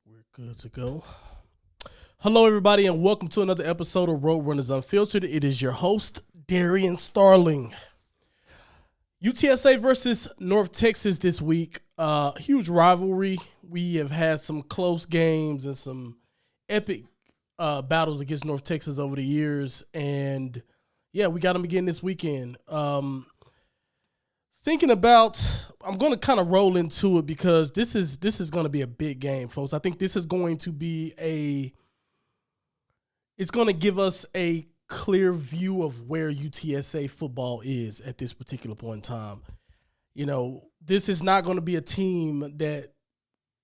We're good to go. Hello, everybody, and welcome to another episode of Roadrunners Unfiltered. It is your host, Darrien Starling. UTSA versus North Texas this week. Huge rivalry. We have had some close games and some epic battles against North Texas over the years. And, yeah, we got them again this weekend. I'm going to kind of roll into it because this is going to be a big game, folks. I think this is going to be it's going to give us a clear view of where UTSA football is at this particular point in time. You know, this is not going to be a team that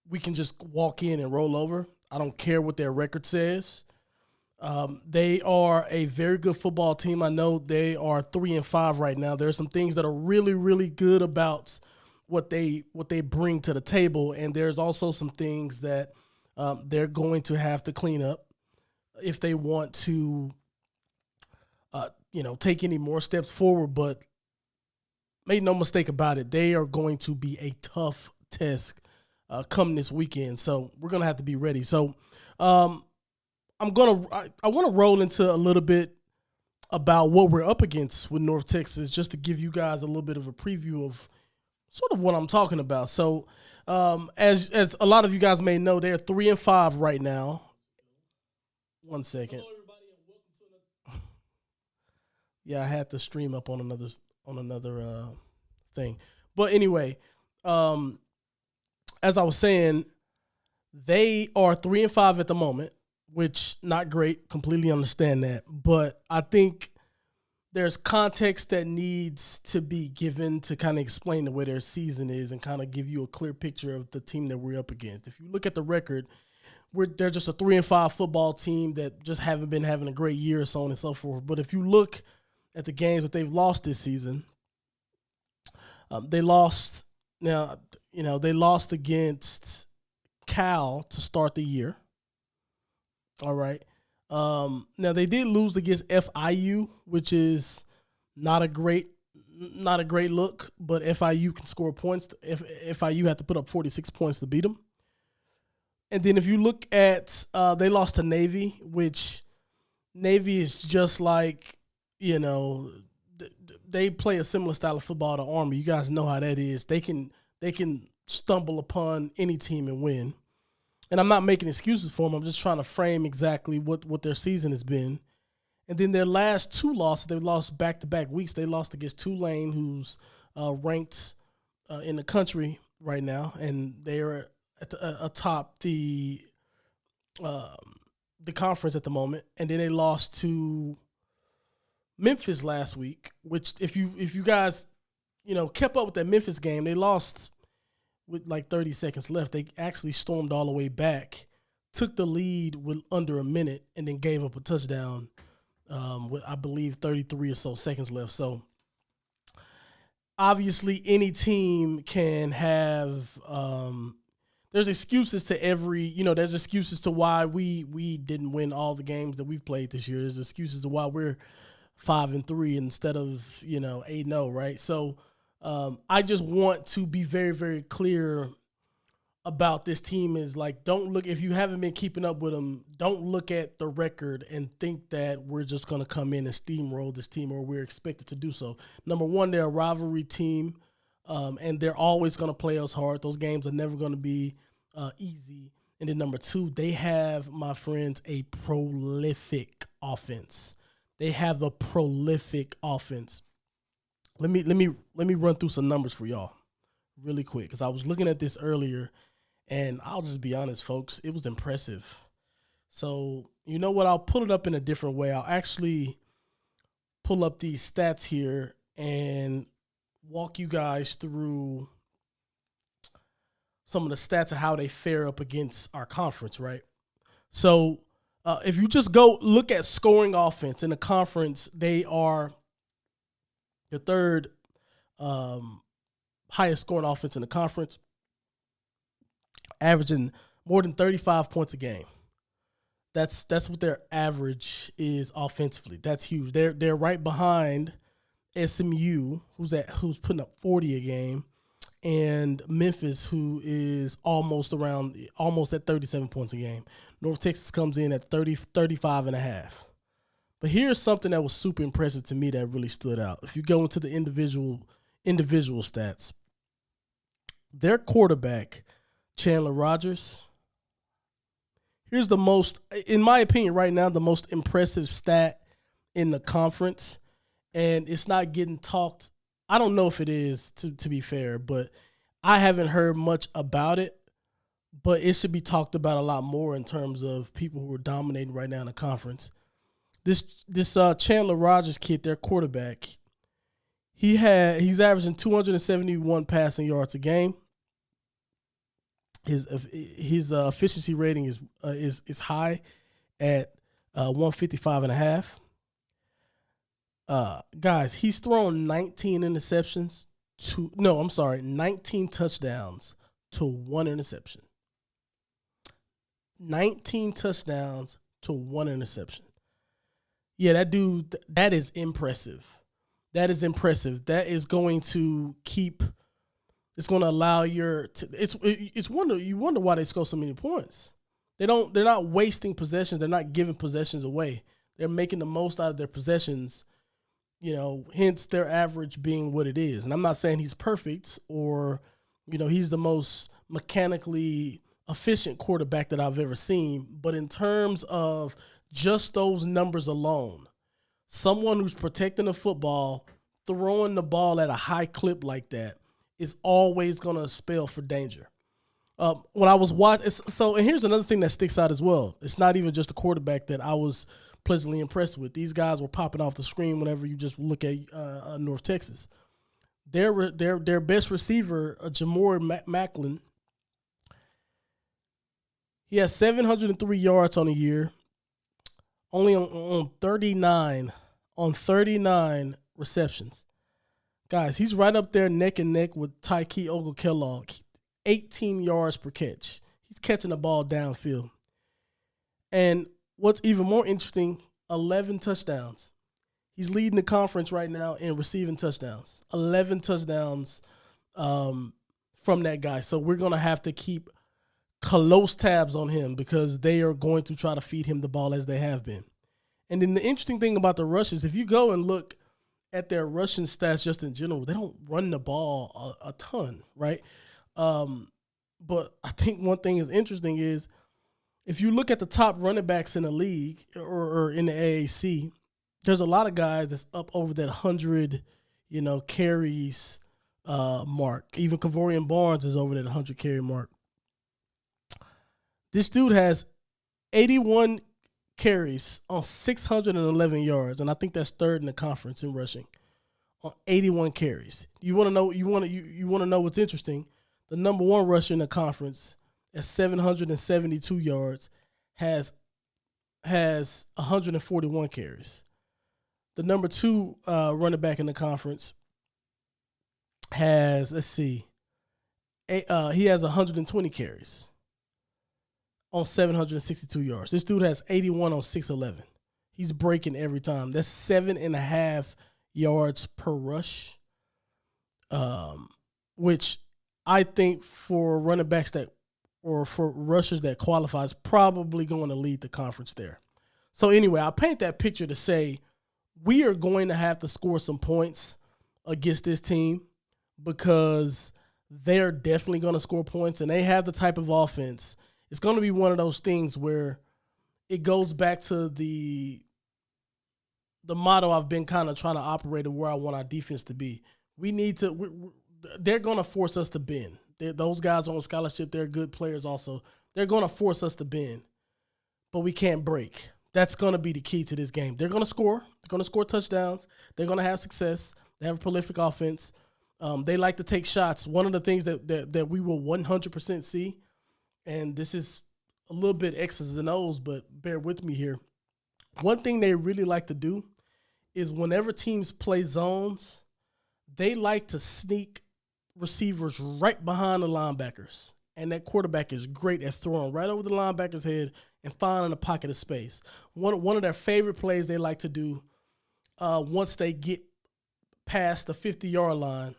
we can just walk in and roll over. I don't care what their record says. They are a very good football team. I know they are 3-5 right now. There are some things that are really, really good about what they bring to the table, and there's also some things that they're going to have to clean up if they want to, take any more steps forward. But make no mistake about it, they are going to be a tough test come this weekend. So we're gonna have to be ready. So I want to roll into a little bit about what we're up against with North Texas, just to give you guys a little bit of a preview of sort of what I'm talking about. So as a lot of you guys may know, they're 3-5 right now. 1 second. Hello, everybody, and welcome to another. Yeah, I had to stream up on another thing, but anyway, as I was saying, they are 3-5 at the moment, which not great. Completely understand that, but I think there's context that needs to be given to kind of explain the way their season is and kind of give you a clear picture of the team that we're up against. If you look at the record, they're just a 3-5 football team that just haven't been having a great year, so on and so forth. But if you look at the games that they've lost this season, they lost against Cal to start the year. All right. Now they did lose against FIU, which is not a great look, but FIU can score points. FIU had to put up 46 points to beat them. And then if you look at, they lost to Navy, which Navy is just like, they play a similar style of football to Army. You guys know how that is. They can stumble upon any team and win. And I'm not making excuses for them. I'm just trying to frame exactly what their season has been. And then their last two losses, they lost back-to-back weeks. They lost against Tulane, who's ranked in the country right now, and they are atop the conference at the moment. And then they lost to Memphis last week, which if you guys kept up with that Memphis game, they lost with like 30 seconds left. They actually stormed all the way back, took the lead with under a minute, and then gave up a touchdown with, I believe, 33 or so seconds left. So obviously any team can have there's excuses to there's excuses to why we didn't win all the games that we've played this year. There's excuses to why we're 5-3 instead of 8-0, right? So I just want to be very, very clear about this team. Is like, don't look, if you haven't been keeping up with them, don't look at the record and think that we're just going to come in and steamroll this team, or we're expected to do so. Number one, they're a rivalry team, and they're always going to play us hard. Those games are never going to be easy. And then number two, they have, my friends, a prolific offense. They have a prolific offense. Let me run through some numbers for y'all really quick, because I was looking at this earlier, and I'll just be honest, folks, it was impressive. So you know what? I'll pull it up in a different way. I'll actually pull up these stats here and walk you guys through some of the stats of how they fare up against our conference, right? So if you just go look at scoring offense in the conference, they are the third highest scoring offense in the conference, averaging more than 35 points a game. That's what their average is offensively. That's huge. They're right behind SMU, who's putting up 40 a game, and Memphis, who is almost at 37 points a game. North Texas comes in at 35 and a half. But here's something that was super impressive to me that really stood out. If you go into the individual stats, their quarterback, Chandler Rogers, here's the most, in my opinion right now, the most impressive stat in the conference. And it's not getting talked. I don't know if it is, to be fair, but I haven't heard much about it. But it should be talked about a lot more in terms of people who are dominating right now in the conference. This Chandler Rogers kid, their quarterback, he's averaging 271 passing yards a game. His efficiency rating is high at 155 and a half. Guys, he's thrown 19 touchdowns to 1 interception. 19 touchdowns to 1 interception. Yeah, that dude, that is impressive. That is impressive. That is going to it's going to allow you wonder why they score so many points. They're not wasting possessions. They're not giving possessions away. They're making the most out of their possessions, hence their average being what it is. And I'm not saying he's perfect or, he's the most mechanically efficient quarterback that I've ever seen. But in terms of just those numbers alone, someone who's protecting the football, throwing the ball at a high clip like that is always going to spell for danger. When I was watching, and here's another thing that sticks out as well. It's not even just the quarterback that I was pleasantly impressed with. These guys were popping off the screen whenever you just look at North Texas. Their best receiver, Jamore Macklin, he has 703 yards on the year, only on 39 receptions. Guys, he's right up there neck and neck with Tyke Ogle-Kellogg, 18 yards per catch. He's catching the ball downfield. And what's even more interesting, 11 touchdowns. He's leading the conference right now in receiving touchdowns. 11 touchdowns from that guy. So we're going to have to keep close tabs on him because they are going to try to feed him the ball as they have been. And then the interesting thing about the rushes, if you go and look at their rushing stats just in general, they don't run the ball a ton, right? But I think one thing is interesting is if you look at the top running backs in the league or in the AAC, there's a lot of guys that's up over that 100, carries mark. Even Kavorian Barnes is over that 100 carry mark. This dude has 81 carries on 611 yards, and I think that's third in the conference in rushing on 81 carries. You want to know? You want to know what's interesting? The number one rusher in the conference at 772 yards has 141 carries. The number two running back in the conference has he has 120 carries on 762 yards. This dude has 81 on 611. He's breaking every time. That's 7.5 yards per rush, which I think for running backs or for rushers that qualifies, probably going to lead the conference there. So anyway, I paint that picture to say we are going to have to score some points against this team because they're definitely going to score points, and they have the type of offense. It's going to be one of those things where it goes back to the motto I've been kind of trying to operate of where I want our defense to be. They're going to force us to bend. Those guys on scholarship, they're good players also. They're going to force us to bend, but we can't break. That's going to be the key to this game. They're going to score. They're going to score touchdowns. They're going to have success. They have a prolific offense. They like to take shots. One of the things that we will 100% see, and this is a little bit X's and O's, but bear with me here. One thing they really like to do is whenever teams play zones, they like to sneak receivers right behind the linebackers. And that quarterback is great at throwing right over the linebacker's head and finding a pocket of space. One of their favorite plays they like to do once they get past the 50-yard line,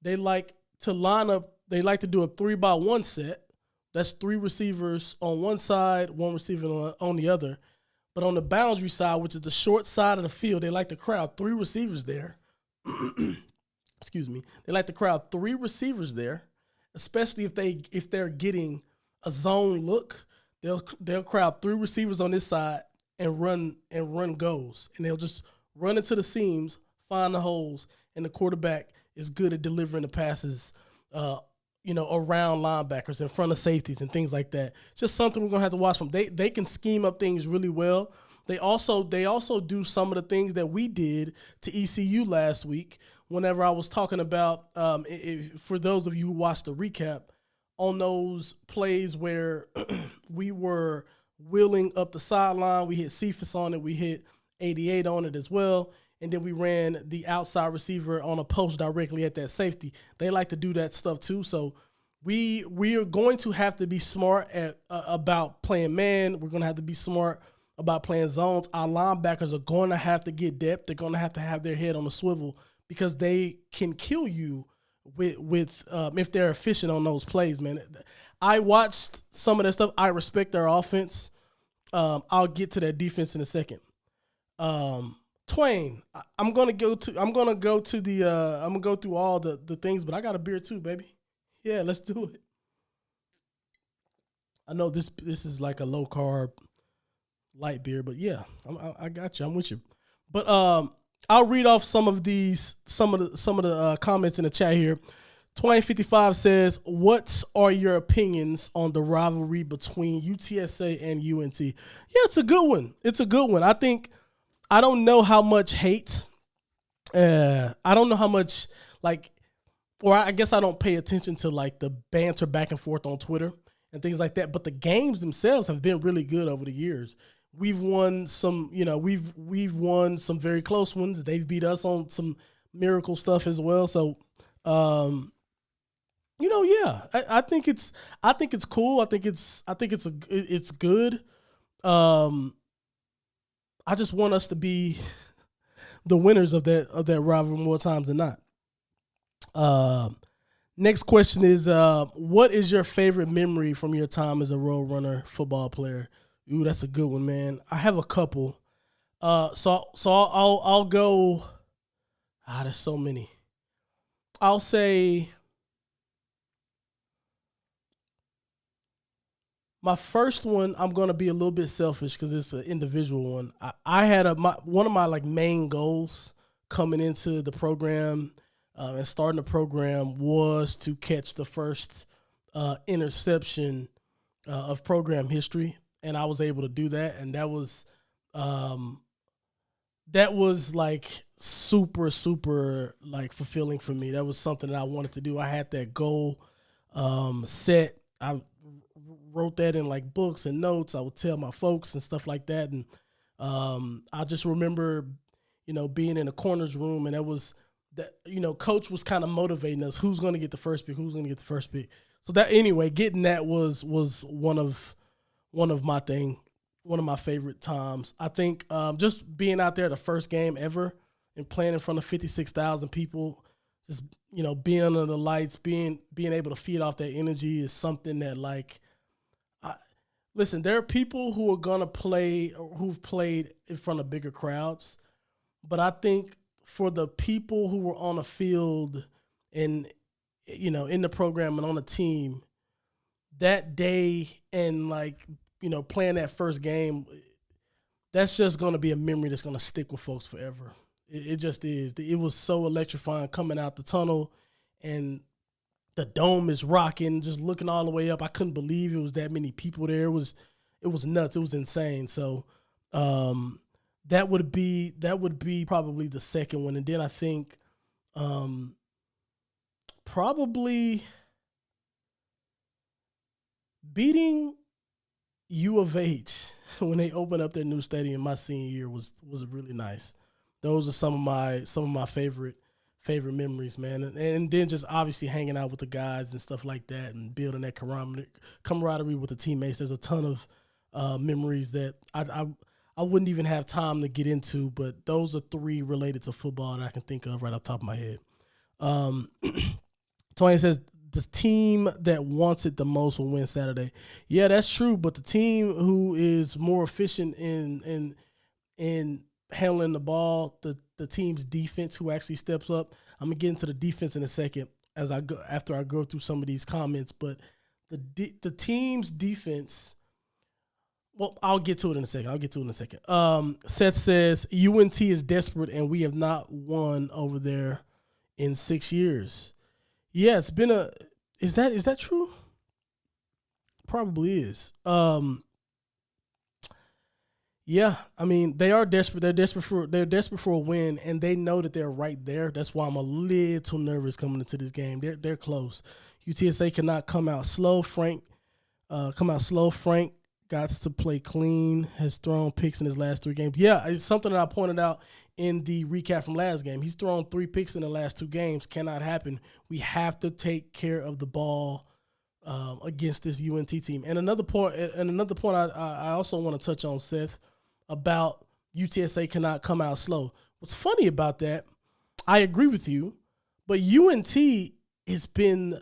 they like to line up. They like to do a 3-by-1 set. That's 3 receivers on one side, 1 receiver on the other. But on the boundary side, which is the short side of the field, they like to crowd 3 receivers there. Excuse me. They like to crowd 3 receivers there, especially if they're getting a zone look. They'll crowd 3 receivers on this side and run goes, and they'll just run into the seams, find the holes, and the quarterback is good at delivering the passes, around linebackers, in front of safeties, and things like that. Just something we're gonna have to watch from. They can scheme up things really well. They also do some of the things that we did to ECU last week. Whenever I was talking about, for those of you who watched the recap, on those plays where we were wheeling up the sideline, we hit Cephas on it, we hit 88 on it as well, and then we ran the outside receiver on a post directly at that safety. They like to do that stuff too. So we are going to have to be smart about playing man. We're going to have to be smart about playing zones. Our linebackers are going to have to get depth. They're going to have their head on the swivel because they can kill you with if they're efficient on those plays, man. I watched some of that stuff. I respect their offense. I'll get to their defense in a second. Twain, I'm gonna go through all the things, but I got a beer too, baby. Yeah, let's do it. I know this is like a low carb light beer, but yeah, I got you. I'm with you. But I'll read off some of the comments in the chat here. Twain55 says, "What are your opinions on the rivalry between UTSA and UNT?" Yeah, it's a good one. I don't know how much hate. I don't know how much or I guess I don't pay attention to like the banter back and forth on Twitter and things like that. But the games themselves have been really good over the years. We've won some, we've won some very close ones. They've beat us on some miracle stuff as well. So, yeah, I think it's cool. I think it's good. I just want us to be the winners of that rivalry more times than not. Next question is, what is your favorite memory from your time as a Roadrunner football player? Ooh, that's a good one, man. I have a couple. So I'll go. There's so many. I'll say my first one. I'm gonna be a little bit selfish because it's an individual one. I had one of my main goals coming into the program and starting the program was to catch the first interception of program history. And I was able to do that, and that was super, super fulfilling for me. That was something that I wanted to do. I had that goal set. I wrote that in books and notes. I would tell my folks and stuff like that, and I just remember, being in the corners room, and it was that coach was kind of motivating us. Who's going to get the first pick? Who's going to get the first pick? So that anyway, getting that was one of my favorite times. I think just being out there the first game ever and playing in front of 56,000 people, just being under the lights, being able to feed off that energy is something that listen. There are people who are gonna play or who've played in front of bigger crowds, but I think for the people who were on the field and in the program and on the team that day and playing that first game, that's just going to be a memory that's going to stick with folks forever. It just is. It was so electrifying coming out the tunnel, and the dome is rocking, just looking all the way up. I couldn't believe it was that many people there. It was nuts. It was insane. So that would be probably the second one. And then I think probably beating U of H when they opened up their new stadium my senior year was really nice. Those are some of my favorite memories, man. And then just obviously hanging out with the guys and stuff like that and building that camaraderie with the teammates. There's a ton of memories that I wouldn't even have time to get into, but those are 3 related to football that I can think of right off the top of my head. Tony says the team that wants it the most will win Saturday. Yeah, that's true. But the team who is more efficient in handling the ball, the team's defense who actually steps up. I'm gonna get into the defense in a second after I go through some of these comments. But the team's defense. Well, I'll get to it in a second. Seth says UNT is desperate and we have not won over there in 6 years. Yeah, it's been is that true? Probably is. Yeah, I mean, they are desperate. They're desperate for a win, and they know that they're right there. That's why I'm a little nervous coming into this game. They're close. UTSA cannot come out slow. Frank got to play clean, has thrown picks in his last 3 games. Yeah, it's something that I pointed out in the recap from last game. He's thrown 3 picks in the last 2 games. Cannot happen. We have to take care of the ball against this UNT team. And another point I also want to touch on, Seth, about UTSA cannot come out slow. What's funny about that, I agree with you, but UNT has been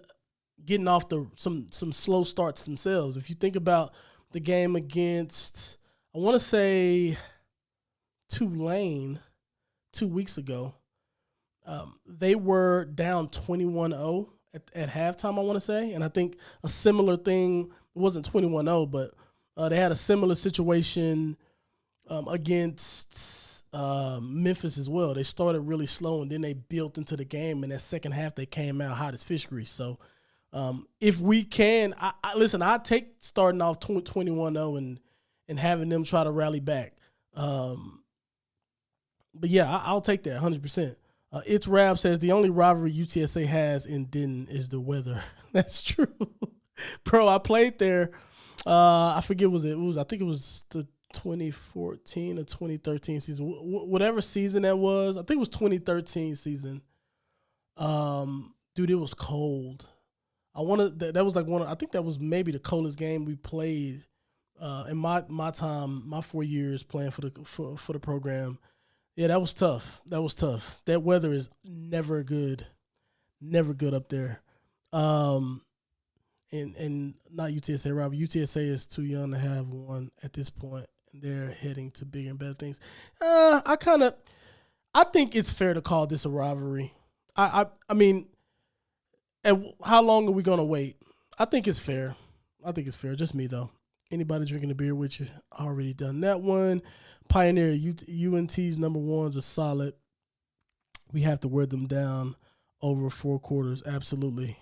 getting off some slow starts themselves. If you think about the game against, I want to say, Tulane 2 weeks ago, they were down 21-0 at halftime, I want to say. And I think a similar thing, it wasn't 21-0, but they had a similar situation against Memphis as well. They started really slow, and then they built into the game. And that second half, they came out hot as fish grease. So if we can, listen, I take starting off 21-0 and having them try to rally back. But yeah, I'll take that 100%. It's Rab says the only rivalry UTSA has in Denton is the weather. That's true. Bro, I played there. I forget I think it was the 2014 or 2013 season. Whatever season that was. I think it was 2013 season. Dude, it was cold. That was like I think that was maybe the coldest game we played in my time, my 4 years playing for the program. Yeah, that was tough. That weather is never good up there. And not UTSA, Robert. UTSA is too young to have one at this point, and they're heading to bigger and better things. I think it's fair to call this a rivalry. I mean, how long are we gonna wait? I think it's fair. Just me though. Anybody drinking a beer with you? Already done that one. Pioneer, UNT's number ones are solid. We have to wear them down over 4 quarters. Absolutely.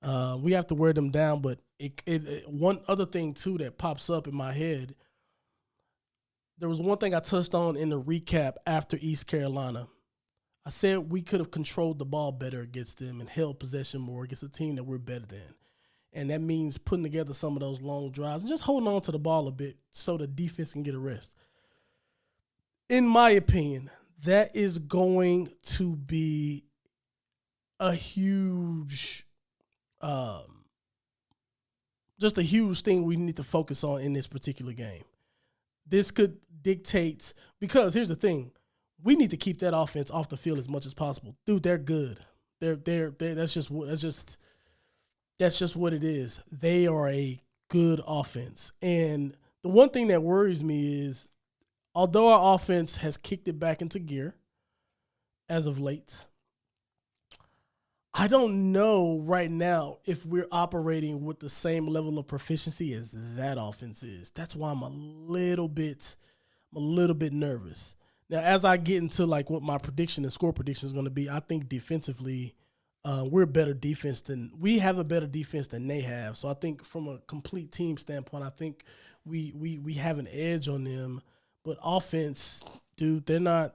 We have to wear them down, but one other thing, too, that pops up in my head, there was one thing I touched on in the recap after East Carolina. I said we could have controlled the ball better against them and held possession more against a team that we're better than. And that means putting together some of those long drives and just holding on to the ball a bit so the defense can get a rest. In my opinion, that is going to be a huge, just a huge thing we need to focus on in this particular game. This could dictate, because here's the thing, we need to keep that offense off the field as much as possible. Dude, they're good. That's just what it is. They are a good offense. And the one thing that worries me is, although our offense has kicked it back into gear as of late, I don't know right now if we're operating with the same level of proficiency as that offense is. That's why I'm a little bit nervous. Now, as I get into like what my prediction and score prediction is going to be, I think defensively, we have a better defense than they have. So I think from a complete team standpoint, I think we have an edge on them. But offense, dude, they're not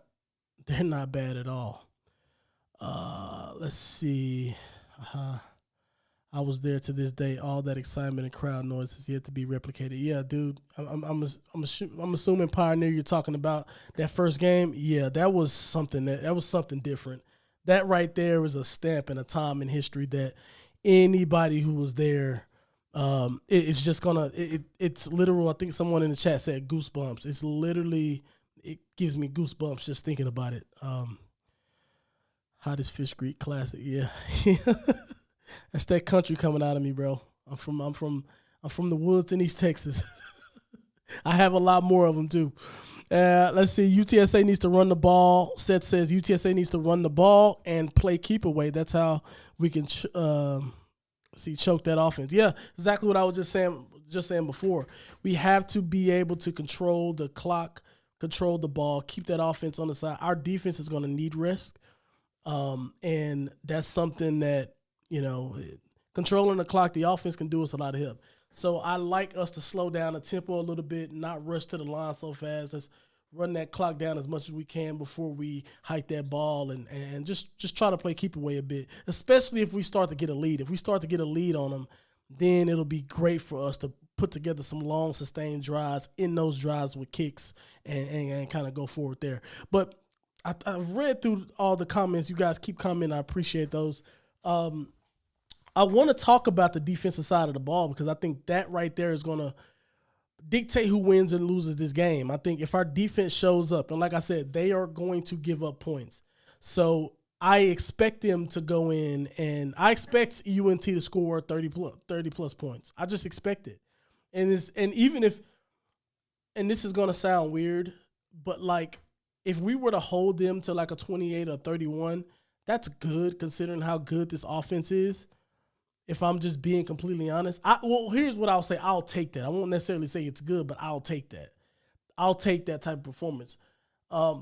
bad at all. Let's see. I was there to this day. All that excitement and crowd noise is yet to be replicated. Yeah, dude. I'm assuming Pioneer, you're talking about that first game. Yeah, that was something different. That right there was a stamp in a time in history that anybody who was there, it's just gonna. It's literal. I think someone in the chat said goosebumps. It's literally. It gives me goosebumps just thinking about it. Hottest Fish Creek Classic. Yeah. That's that country coming out of me, bro. I'm from the woods in East Texas. I have a lot more of them too. Let's see. UTSA needs to run the ball. Seth says UTSA needs to run the ball and play keep away. That's how we can choke that offense. Yeah, exactly what I was just saying before. We have to be able to control the clock, control the ball, keep that offense on the side. Our defense is going to need rest, and that's something that controlling the clock, the offense can do us a lot of help. So I like us to slow down the tempo a little bit, not rush to the line so fast. Let's run that clock down as much as we can before we hike that ball and just try to play keep away a bit, especially if we start to get a lead. If we start to get a lead on them, then it'll be great for us to put together some long, sustained drives in those drives with kicks and kind of go forward there. But I've read through all the comments. You guys keep commenting. I appreciate those. I want to talk about the defensive side of the ball because I think that right there is going to dictate who wins and loses this game. I think if our defense shows up, and like I said, they are going to give up points. So I expect them to go in, and I expect UNT to score 30 plus points. I just expect it. And this is going to sound weird, but like if we were to hold them to like a 28 or 31, that's good considering how good this offense is. If I'm just being completely honest, here's what I'll say. I'll take that. I won't necessarily say it's good, but I'll take that. I'll take that type of performance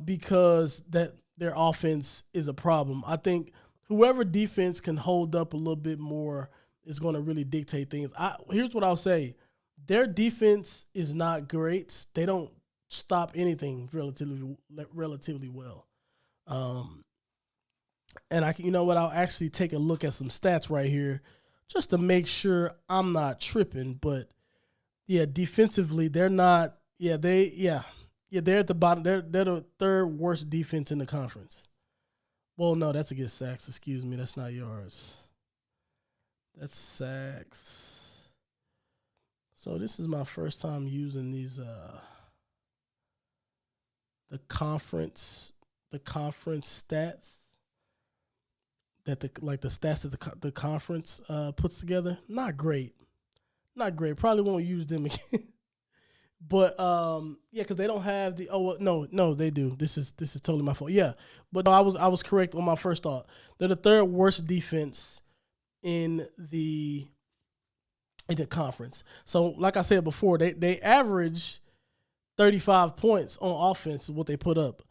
because that their offense is a problem. I think whoever defense can hold up a little bit more is going to really dictate things. Here's what I'll say. Their defense is not great. They don't stop anything relatively well. And I'll actually take a look at some stats right here just to make sure I'm not tripping. But yeah, defensively, they're not. They're at the bottom. They're the third worst defense in the conference. Well, no, that's against sacks. Excuse me, that's not yards. That's sacks. So this is my first time using these the conference stats. That the stats that the conference puts together, not great. Probably won't use them again. But because they don't have the no they do. This is totally my fault. Yeah, but no, I was correct on my first thought. They're the third worst defense in the conference. So like I said before, they average 35 points on offense is what they put up.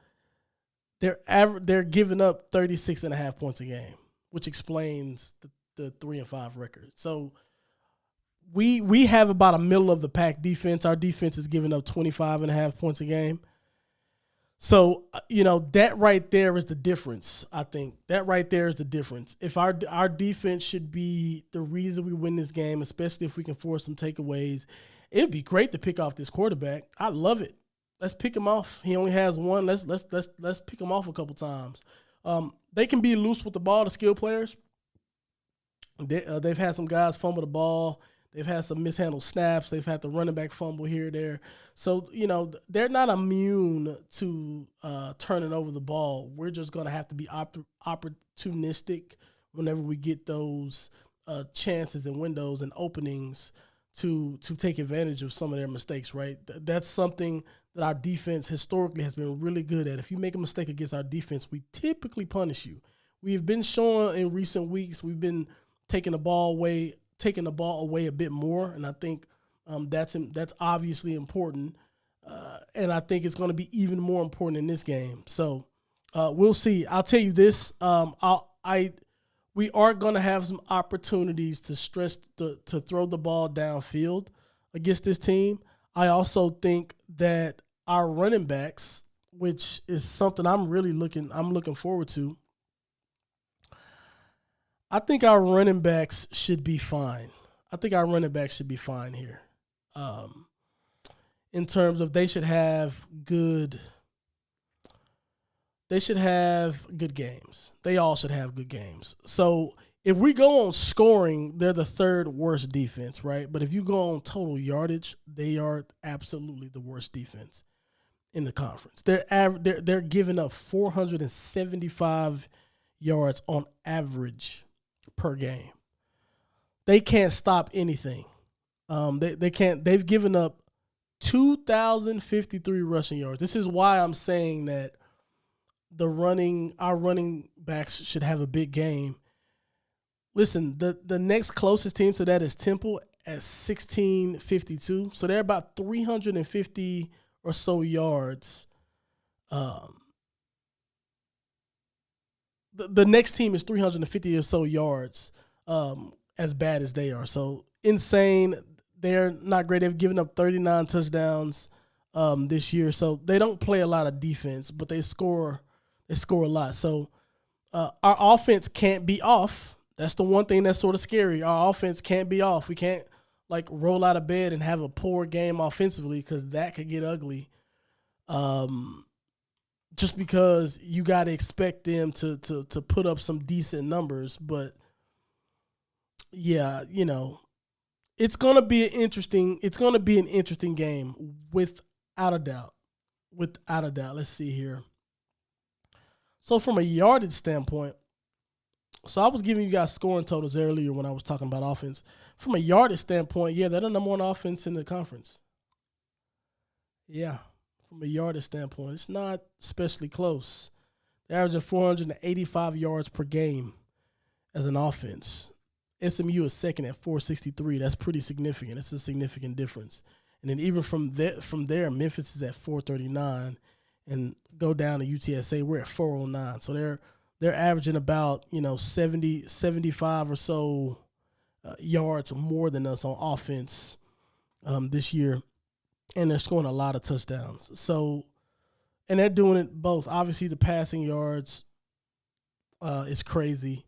They're giving up 36.5 points a game, which explains the 3-5 record. So we have about a middle of the pack defense. Our defense is giving up 25.5 points a game. So, that right there is the difference, I think. That right there is the difference. If our defense should be the reason we win this game, especially if we can force some takeaways, it'd be great to pick off this quarterback. I love it. Let's pick him off. He only has one. Let's pick him off a couple times. They can be loose with the ball, the skill players. They've had some guys fumble the ball. They've had some mishandled snaps. They've had the running back fumble here or there. So, they're not immune to turning over the ball. We're just going to have to be opportunistic whenever we get those chances and windows and openings to take advantage of some of their mistakes, right? That's something that our defense historically has been really good at. If you make a mistake against our defense, we typically punish you. We've been showing in recent weeks, we've been taking the ball away a bit more, and I think that's obviously important. And I think it's going to be even more important in this game. So we'll see. I'll tell you this: we are going to have some opportunities to throw the ball downfield against this team. I also think that our running backs, which is something I'm looking forward to. I think our running backs should be fine. Here. In terms of they should have good games. They all should have good games. So if we go on scoring, they're the third worst defense, right? But if you go on total yardage, they are absolutely the worst defense in the conference. They're giving up 475 yards on average per game. they can't stop anything. They can't. They've given up 2,053 rushing yards. This is why I'm saying that our running backs should have a big game. Listen, the next closest team to that is Temple at 1,652. So they're about 350 or so yards. The next team is 350 or so yards, as bad as they are. So insane. They're not great. They've given up 39 touchdowns this year. So they don't play a lot of defense, but they score a lot. So our offense can't be off. That's the one thing that's sort of scary. Our offense can't be off. We can't roll out of bed and have a poor game offensively, because that could get ugly. Just because you got to expect them to put up some decent numbers. But yeah, it's going to be an interesting game without a doubt. Without a doubt. Let's see here. So from a yardage standpoint, so I was giving you guys scoring totals earlier when I was talking about offense. From a yardage standpoint, yeah, they're the number one offense in the conference. Yeah, from a yardage standpoint, it's not especially close. They're averaging 485 yards per game as an offense. SMU is second at 463. That's pretty significant. It's a significant difference. And then even from there, Memphis is at 439, and go down to UTSA, we're at 409. So they're averaging about 70, 75 or so yards more than us on offense this year, and they're scoring a lot of touchdowns. So, and they're doing it both. Obviously, the passing yards is crazy.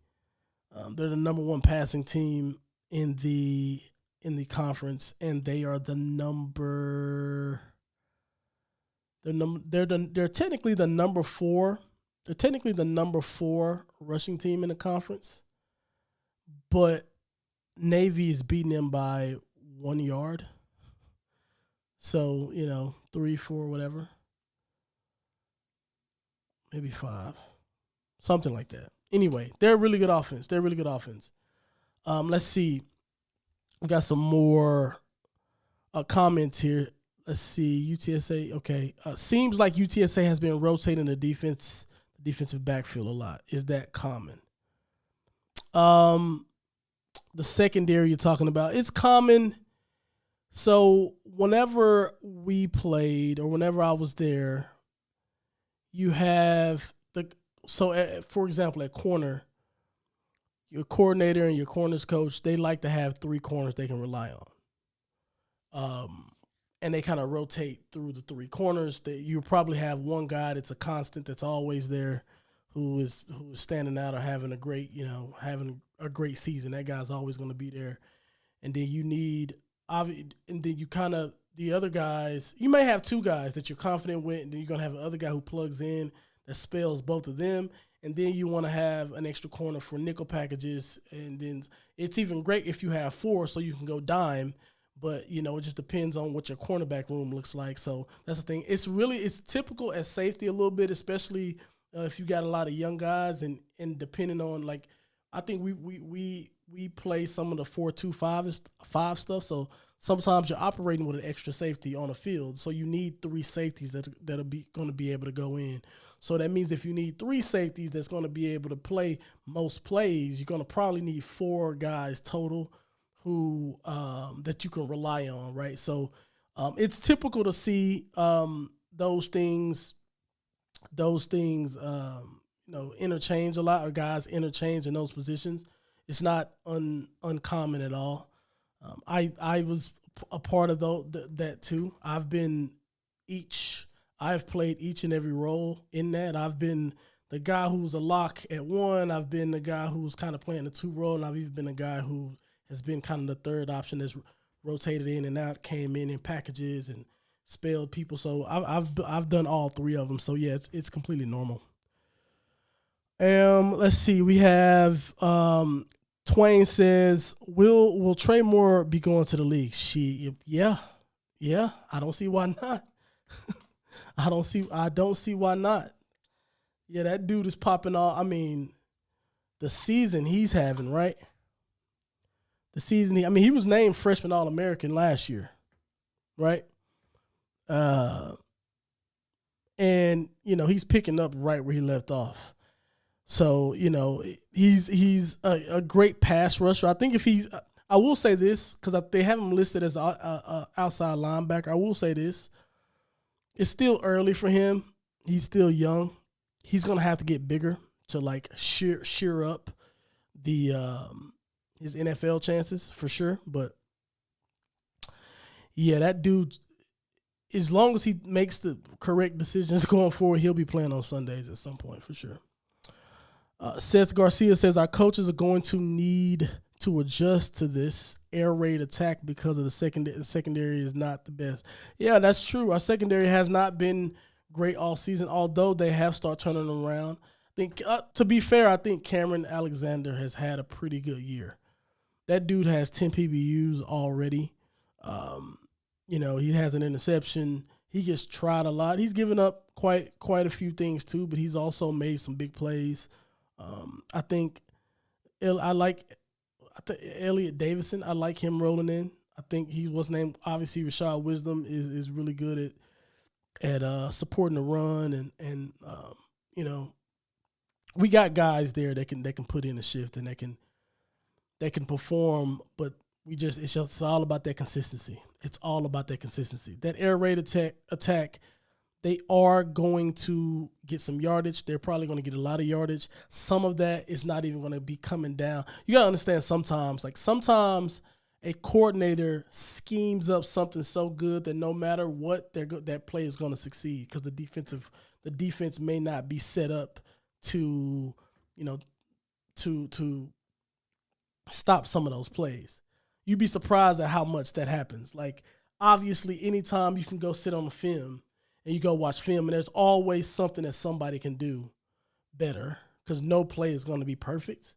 They're the number one passing team in the conference, and they are the number. They're technically the number 4. They're technically the number 4 rushing team in the conference, but Navy is beating them by 1 yard. So 3, 4, whatever, maybe 5, something like that. Anyway, they're a really good offense. Let's see. We got some more comments here. Let's see. UTSA, okay. Seems like UTSA has been rotating the defensive backfield a lot. Is that common? The secondary you're talking about, it's common. So whenever we played or whenever I was there, you have for example, at corner, your coordinator and your corners coach, they like to have 3 corners they can rely on. And they kind of rotate through the 3 corners. You probably have one guy that's a constant, that's always there, who is standing out or having a great season. That guy's always going to be there. And then the other guys, you may have 2 guys that you're confident with, and then you're going to have another guy who plugs in that spells both of them. And then you want to have an extra corner for nickel packages. And then it's even great if you have 4, so you can go dime. But, it just depends on what your cornerback room looks like. So that's the thing. It's typical at safety a little bit, especially if you got a lot of young guys and depending on, I think we play some of the 4-2-5 stuff. So sometimes you're operating with an extra safety on the field. So you need 3 safeties that are going to be able to go in. So that means if you need 3 safeties that's going to be able to play most plays, you're going to probably need 4 guys total who that you can rely on, right? So it's typical to see those things interchange a lot, or guys interchange in those positions. It's not uncommon at all. I was a part of that too. I've played each and every role in that. I've been the guy who was a lock at 1. I've been the guy who was kind of playing the 2 role, and I've even been a guy who has been kind of the third option that's rotated in and out, came in packages and spelled people. So I've done all 3 of them. So yeah, it's completely normal. Let's see. We have Twain says, will Trey Moore be going to the league? Yeah. I don't see why not. I don't see why not. Yeah, that dude is popping off. I mean, the season he's having, right? the season. He was named freshman All-American last year, right? And he's picking up right where he left off. So he's a great pass rusher. I think I will say this because they have him listed as a outside linebacker. I will say this: it's still early for him. He's still young. He's gonna have to get bigger to like shear up the his NFL chances for sure. But yeah, that dude, as long as he makes the correct decisions going forward, he'll be playing on Sundays at some point for sure. Seth Garcia says our coaches are going to need to adjust to this air raid attack because of the secondary is not the best. Yeah, that's true. Our secondary has not been great all season, although they have started turning around. I think, to be fair, I think Cameron Alexander has had a pretty good year. That dude has 10 PBUs already. He has an interception. He gets tried a lot. He's given up quite a few things too, but he's also made some big plays. I think Elliot Davison. I like him rolling in. I think he was named. Obviously, Rashad Wisdom is really good at supporting the run, and we got guys there that can put in a shift and that can perform. But it's just all about that consistency. It's all about that consistency. That air raid attack. They are going to get some yardage. They're probably going to get a lot of yardage. Some of that is not even going to be coming down. You got to understand sometimes a coordinator schemes up something so good that no matter what, that play is going to succeed because the defense may not be set up to stop some of those plays. You'd be surprised at how much that happens. Like, obviously, anytime you can go sit on the film and you go watch film, and there's always something that somebody can do better because no play is going to be perfect,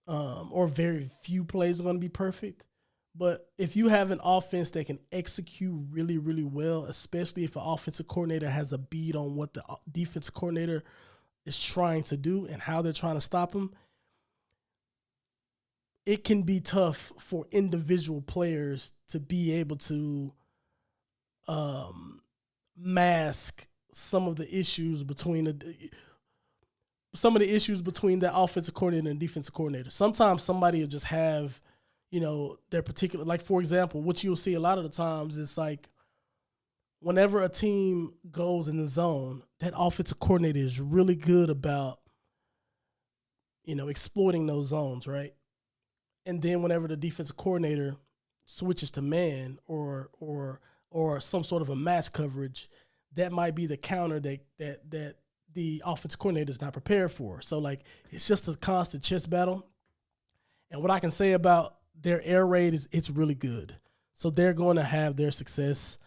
or very few plays are going to be perfect. But if you have an offense that can execute really, really well, especially if an offensive coordinator has a bead on what the defensive coordinator is trying to do and how they're trying to stop him, it can be tough for individual players to be able to mask some of the issues between the offensive coordinator and defensive coordinator. Sometimes somebody will just have, their particular, like, for example, what you'll see a lot of the times is like whenever a team goes in the zone, that offensive coordinator is really good about, exploiting those zones, right? And then whenever the defensive coordinator switches to man or some sort of a match coverage, that might be the counter that the offensive coordinator is not prepared for. So, like, it's just a constant chess battle. And what I can say about their air raid is it's really good. So they're going to have their success.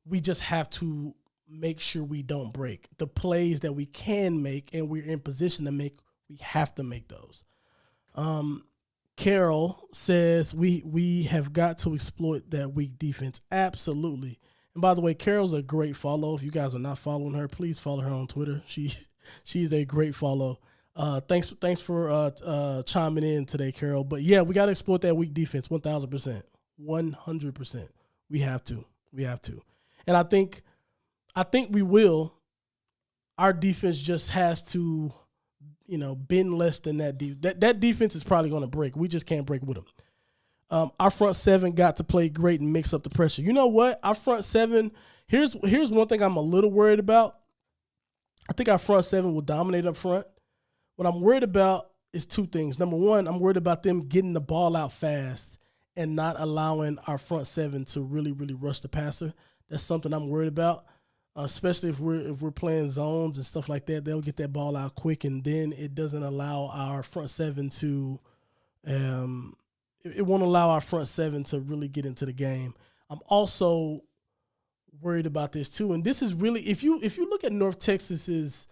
We just have to make sure we don't break. The plays that we can make and we're in position to make, we have to make those. Carol says we have got to exploit that weak defense. Absolutely. And by the way, Carol's a great follow. If you guys are not following her, please follow her on Twitter. She's a great follow. Thanks for chiming in today, Carol. But yeah, we got to exploit that weak defense 1,000%, 100%. We have to. And I think we will. Our defense just has to, bend less than that. That defense is probably going to break. We just can't break with them. Our front seven got to play great and mix up the pressure. You know what? Our front seven, here's one thing I'm a little worried about. I think our front seven will dominate up front. What I'm worried about is two things. Number one, I'm worried about them getting the ball out fast and not allowing our front seven to really, really rush the passer. That's something I'm worried about, especially if we're playing zones and stuff like that. They'll get that ball out quick, and then it doesn't allow our front seven to it won't allow our front seven to really get into the game. I'm also worried about this too, and this is really if you look at North Texas's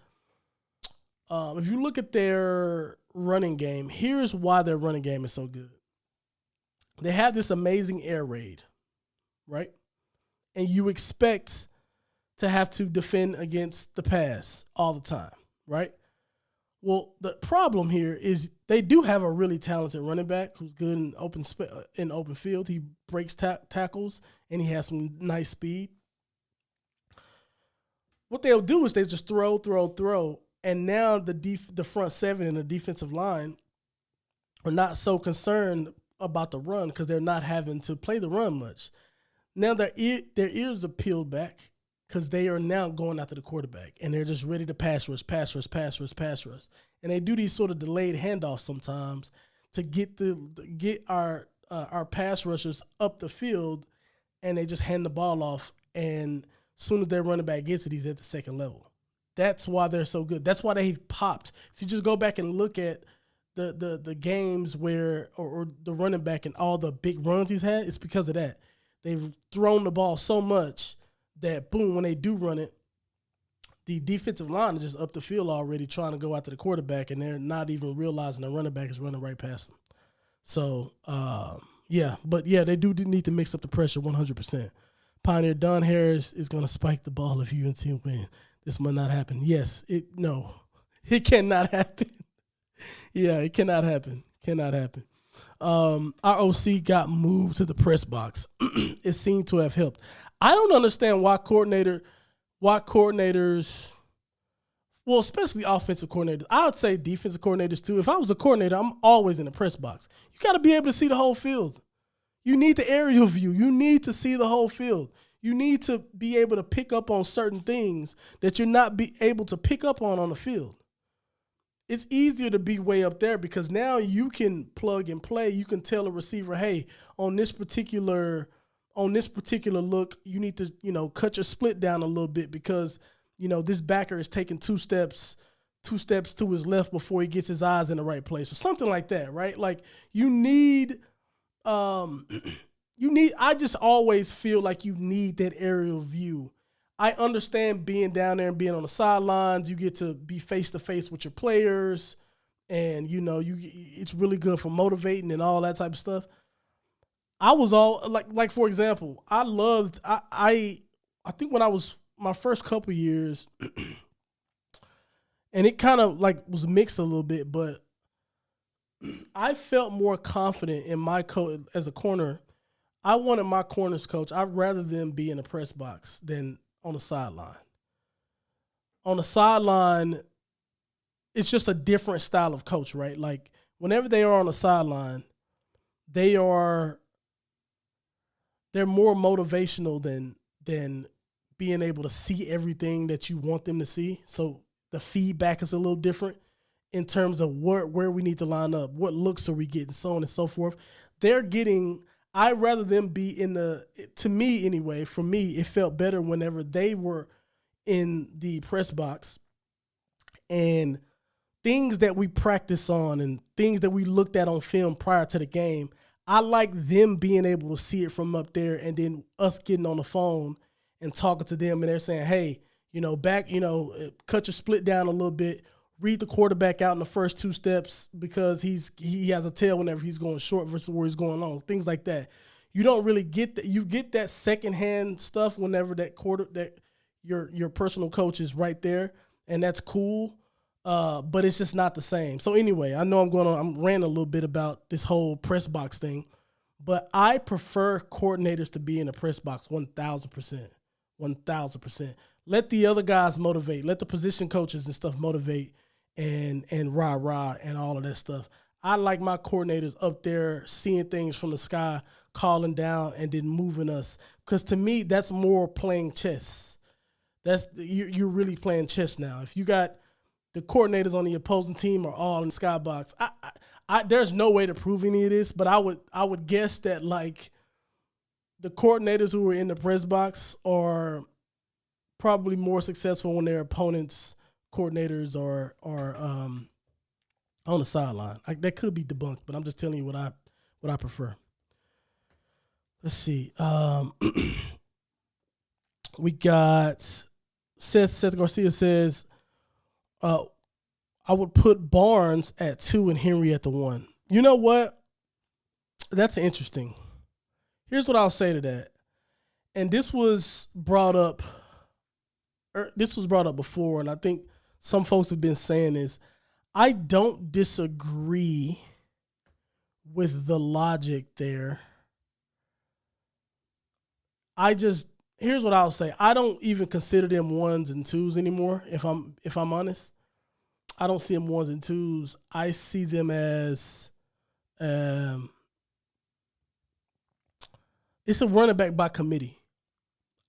if you look at their running game, here's why their running game is so good. They have this amazing air raid, right? And you expect to have to defend against the pass all the time, right? Well, the problem here is They do have a really talented running back who's good in open field. He breaks tackles and he has some nice speed. What they'll do is they just throw, and now the front seven and the defensive line are not so concerned about the run because they're not having to play the run much. Now their ears are peeled back because they are now going after the quarterback, and they're just ready to pass rush. And they do these sort of delayed handoffs sometimes to get our pass rushers up the field, and they just hand the ball off, and as soon as their running back gets it, he's at the second level. That's why they're so good. That's why they've popped. If you just go back and look at the games where or the running back and all the big runs he's had, it's because of that. They've thrown the ball so much that, boom, when they do run it, the defensive line is just up the field already trying to go after the quarterback, and they're not even realizing the running back is running right past them. So, they do need to mix up the pressure 100%. Pioneer Don Harris is going to spike the ball if UNT win. This might not happen. Yes, it cannot happen. Yeah, it cannot happen. Our OC got moved to the press box. It seemed to have helped. I don't understand why coordinators, well, especially offensive coordinators. I would say defensive coordinators too. If I was a coordinator, I'm always in the press box. You got to be able to see the whole field. You need the aerial view. You need to see the whole field. You need to be able to pick up on certain things that you're not be able to pick up on the field. It's easier to be way up there because now you can plug and play. You can tell a receiver, hey, on this particular look, you need to, cut your split down a little bit because, this backer is taking two steps to his left before he gets his eyes in the right place or something like that, right? Like I just always feel like you need that aerial view. I understand being down there and being on the sidelines. You get to be face to face with your players, and it's really good for motivating and all that type of stuff. I was all like for example, I think when I was my first couple years, and it kind of was mixed a little bit, but I felt more confident in my coach as a corner. I wanted my corners coach. I'd rather them be in the press box than on the sideline. On the sideline, it's just a different style of coach, right? Like whenever they are on the sideline, they're more motivational than being able to see everything that you want them to see. So the feedback is a little different in terms of where we need to line up, what looks are we getting, so on and so forth. I'd rather them be to me anyway, for me, it felt better whenever they were in the press box and things that we practice on and things that we looked at on film prior to the game. I like them being able to see it from up there and then us getting on the phone and talking to them and they're saying, hey, cut your split down a little bit. Read the quarterback out in the first two steps because he has a tail whenever he's going short versus where he's going long, things like that. You don't really get that. You get that secondhand stuff whenever that your personal coach is right there, and that's cool. But it's just not the same. So anyway, I know I'm ranting a little bit about this whole press box thing, but I prefer coordinators to be in the press box 1,000%. 1,000%. Let the other guys motivate. Let the position coaches and stuff motivate and rah and all of that stuff. I like my coordinators up there seeing things from the sky, calling down and then moving us. Because to me, that's more playing chess. You're really playing chess now. If you got the coordinators on the opposing team are all in the skybox, there's no way to prove any of this, but I would guess that the coordinators who are in the press box are probably more successful when their opponents' coordinators are on the sideline. That could be debunked, but I'm just telling you what I prefer. Let's see. We got Seth Garcia says, I would put Barnes at 2 and Henry at the 1. You know what? That's interesting. Here's what I'll say to that. And this was brought up before, and I think some folks have been saying this. I don't disagree with the logic there. Here's what I'll say. I don't even consider them ones and twos anymore. If I'm honest, I don't see them ones and twos. I see them as it's a running back by committee.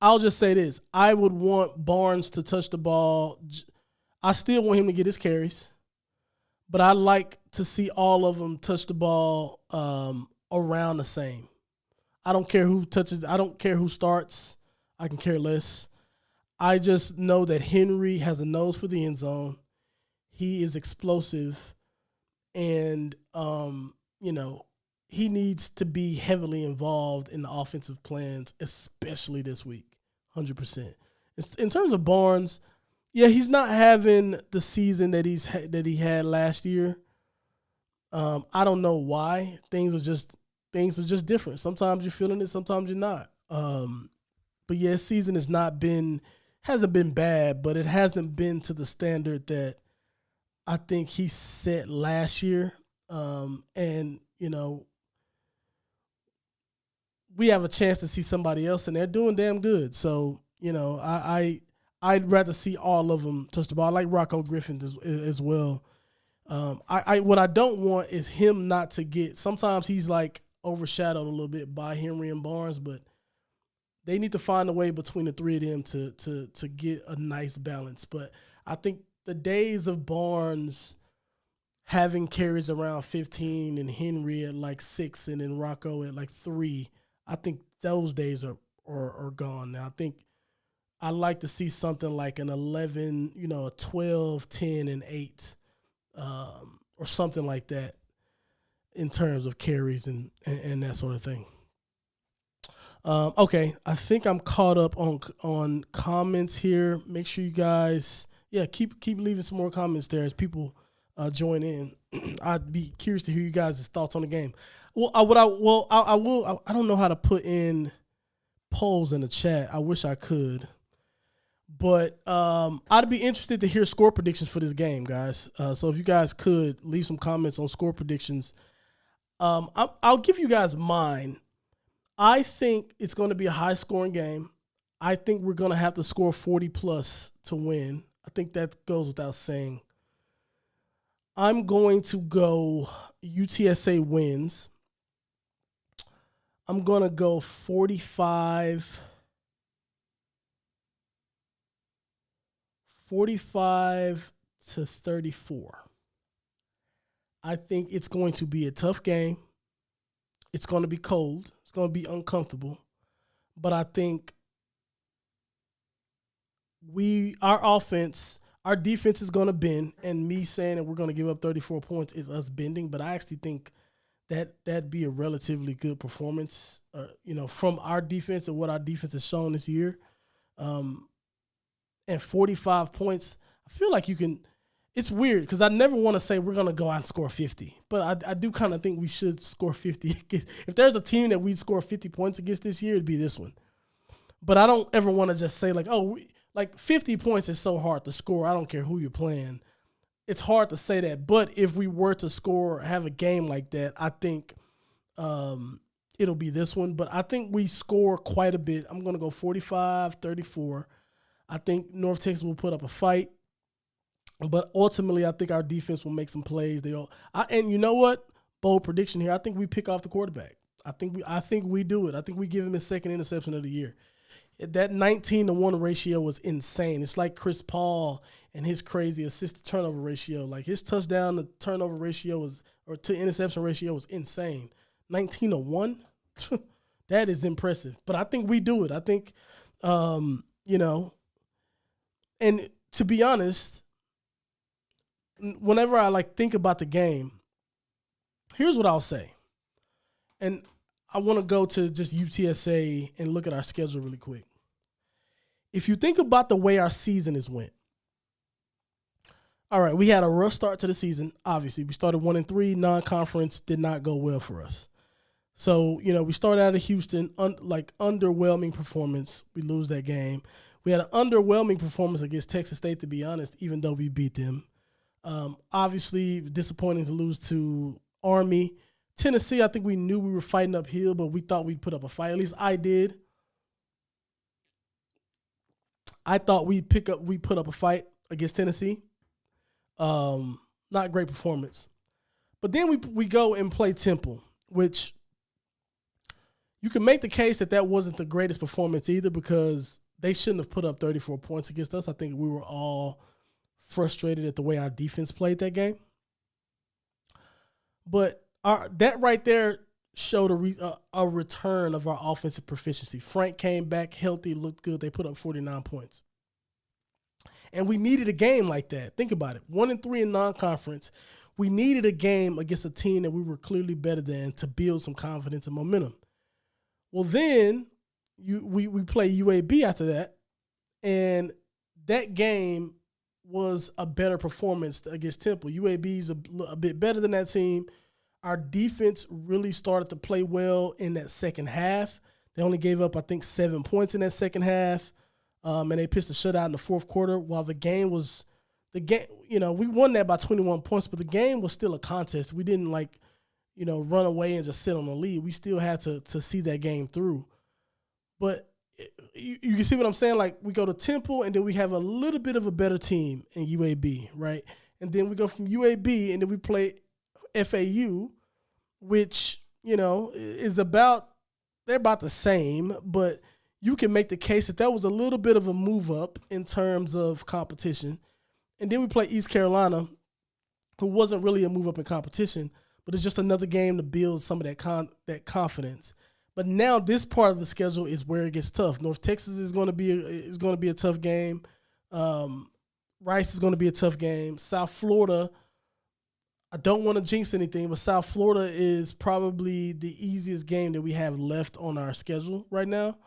I'll just say this. I would want Barnes to touch the ball. I still want him to get his carries, but I like to see all of them touch the ball around the same. I don't care who touches. I don't care who starts. I can care less. I just know that Henry has a nose for the end zone. He is explosive, and he needs to be heavily involved in the offensive plans, especially this week, 100%. In terms of Barnes, yeah, he's not having the season that he had last year. I don't know why. Things are just different. Sometimes you're feeling it, sometimes you're not. But yeah, his season hasn't been bad, but it hasn't been to the standard that I think he set last year. And we have a chance to see somebody else, and they're doing damn good. So, I'd rather see all of them touch the ball. I like Rocco Griffin as well. What I don't want is him not to get. Sometimes he's like overshadowed a little bit by Henry and Barnes, but they need to find a way between the three of them to get a nice balance. But I think the days of Barnes having carries around 15 and Henry at like 6 and then Rocco at like 3, I think those days are gone now. I think I like to see something like an 11, a 12, 10, and 8, or something like that in terms of carries and that sort of thing. Okay, I think I'm caught up on comments here. Make sure you guys, keep leaving some more comments there as people join in. I'd be curious to hear you guys' thoughts on the game. Well, I don't know how to put in polls in the chat. I wish I could, but I'd be interested to hear score predictions for this game, guys. So if you guys could leave some comments on score predictions, I'll give you guys mine. I think it's going to be a high-scoring game. I think we're going to have to score 40-plus to win. I think that goes without saying. I'm going to go UTSA wins. I'm going to go 45 to 34. I think it's going to be a tough game. It's going to be cold. It's going to be uncomfortable. But I think our defense is going to bend, and me saying that we're going to give up 34 points is us bending. But I actually think that'd be a relatively good performance, from our defense and what our defense has shown this year. And 45 points, I feel like you can. It's weird because I never want to say we're going to go out and score 50, but I do kind of think we should score 50. If there's a team that we'd score 50 points against this year, it'd be this one. But I don't ever want to just say 50 points is so hard to score. I don't care who you're playing. It's hard to say that. But if we were to have a game like that, I think it'll be this one. But I think we score quite a bit. I'm going to go 45-34. I think North Texas will put up a fight. But ultimately, I think our defense will make some plays. And you know what? Bold prediction here. I think we pick off the quarterback. I think we do it. I think we give him his second interception of the year. That 19-1 ratio was insane. It's like Chris Paul and his crazy assist to turnover ratio. Like his touchdown to turnover ratio to interception ratio was insane. 19-1, that is impressive. But I think we do it. I think, and to be honest, whenever I think about the game, here's what I'll say. And I want to go to just UTSA and look at our schedule really quick. If you think about the way our season has went, all right, we had a rough start to the season. Obviously, we started 1-3. Non-conference did not go well for us. So, we started out of Houston, underwhelming performance. We lose that game. We had an underwhelming performance against Texas State, to be honest, even though we beat them. Obviously, disappointing to lose to Army. Tennessee, I think we knew we were fighting uphill, but we thought we'd put up a fight. At least I did. I thought we put up a fight against Tennessee. Not great performance. But then we go and play Temple, which you can make the case that wasn't the greatest performance either, because they shouldn't have put up 34 points against us. I think we were all frustrated at the way our defense played that game. But that right there showed a return of our offensive proficiency. Frank came back healthy, looked good. They put up 49 points. And we needed a game like that. Think about it. 1-3 in non-conference. We needed a game against a team that we were clearly better than to build some confidence and momentum. Well, then we play UAB after that, and that game was a better performance against Temple. UAB's a bit better than that team. Our defense really started to play well in that second half. They only gave up, I think, 7 points in that second half, and they pitched a shutout in the fourth quarter. While we won that by 21 points, but the game was still a contest. We didn't run away and just sit on the lead. We still had to see that game through. But you can see what I'm saying? Like, we go to Temple, and then we have a little bit of a better team in UAB, right? And then we go from UAB, and then we play FAU, which, is they're about the same, but you can make the case that was a little bit of a move up in terms of competition. And then we play East Carolina, who wasn't really a move up in competition, but it's just another game to build some of that confidence. But now this part of the schedule is where it gets tough. North Texas is going to be a tough game. Rice is going to be a tough game. South Florida, I don't want to jinx anything, but South Florida is probably the easiest game that we have left on our schedule right now.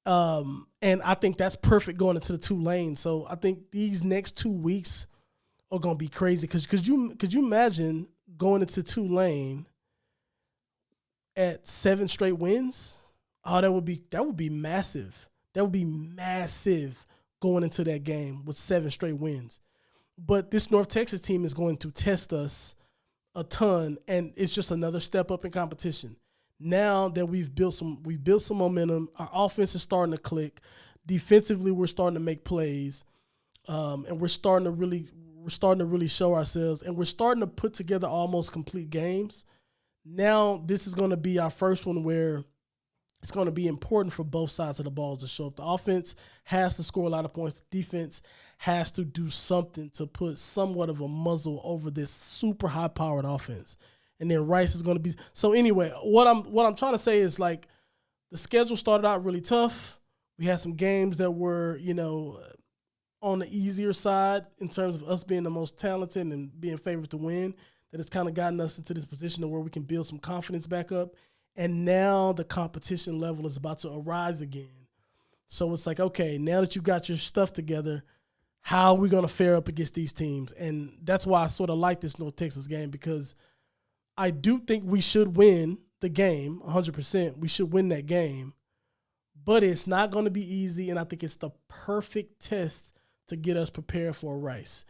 And I think that's perfect going into the Tulane. So I think these next 2 weeks are going to be crazy. Could you imagine going into Tulane at 7 straight wins? Oh, that would be massive. That would be massive going into that game with 7 straight wins. But this North Texas team is going to test us a ton, and it's just another step up in competition. Now that we've built some momentum, our offense is starting to click. Defensively, we're starting to make plays, and we're starting to really show ourselves, and we're starting to put together almost complete games. Now this is going to be our first one where it's going to be important for both sides of the ball to show up. The offense has to score a lot of points. The defense has to do something to put somewhat of a muzzle over this super high-powered offense. And then Rice is going to be – so anyway, what I'm trying to say is, like, the schedule started out really tough. We had some games that were, on the easier side in terms of us being the most talented and being favored to win, that it's kind of gotten us into this position of where we can build some confidence back up. And now the competition level is about to arise again. So it's like, okay, now that you got your stuff together, how are we going to fare up against these teams? And that's why I sort of like this North Texas game, because I do think we should win the game 100%. We should win that game. But it's not going to be easy, and I think it's the perfect test to get us prepared for Rice.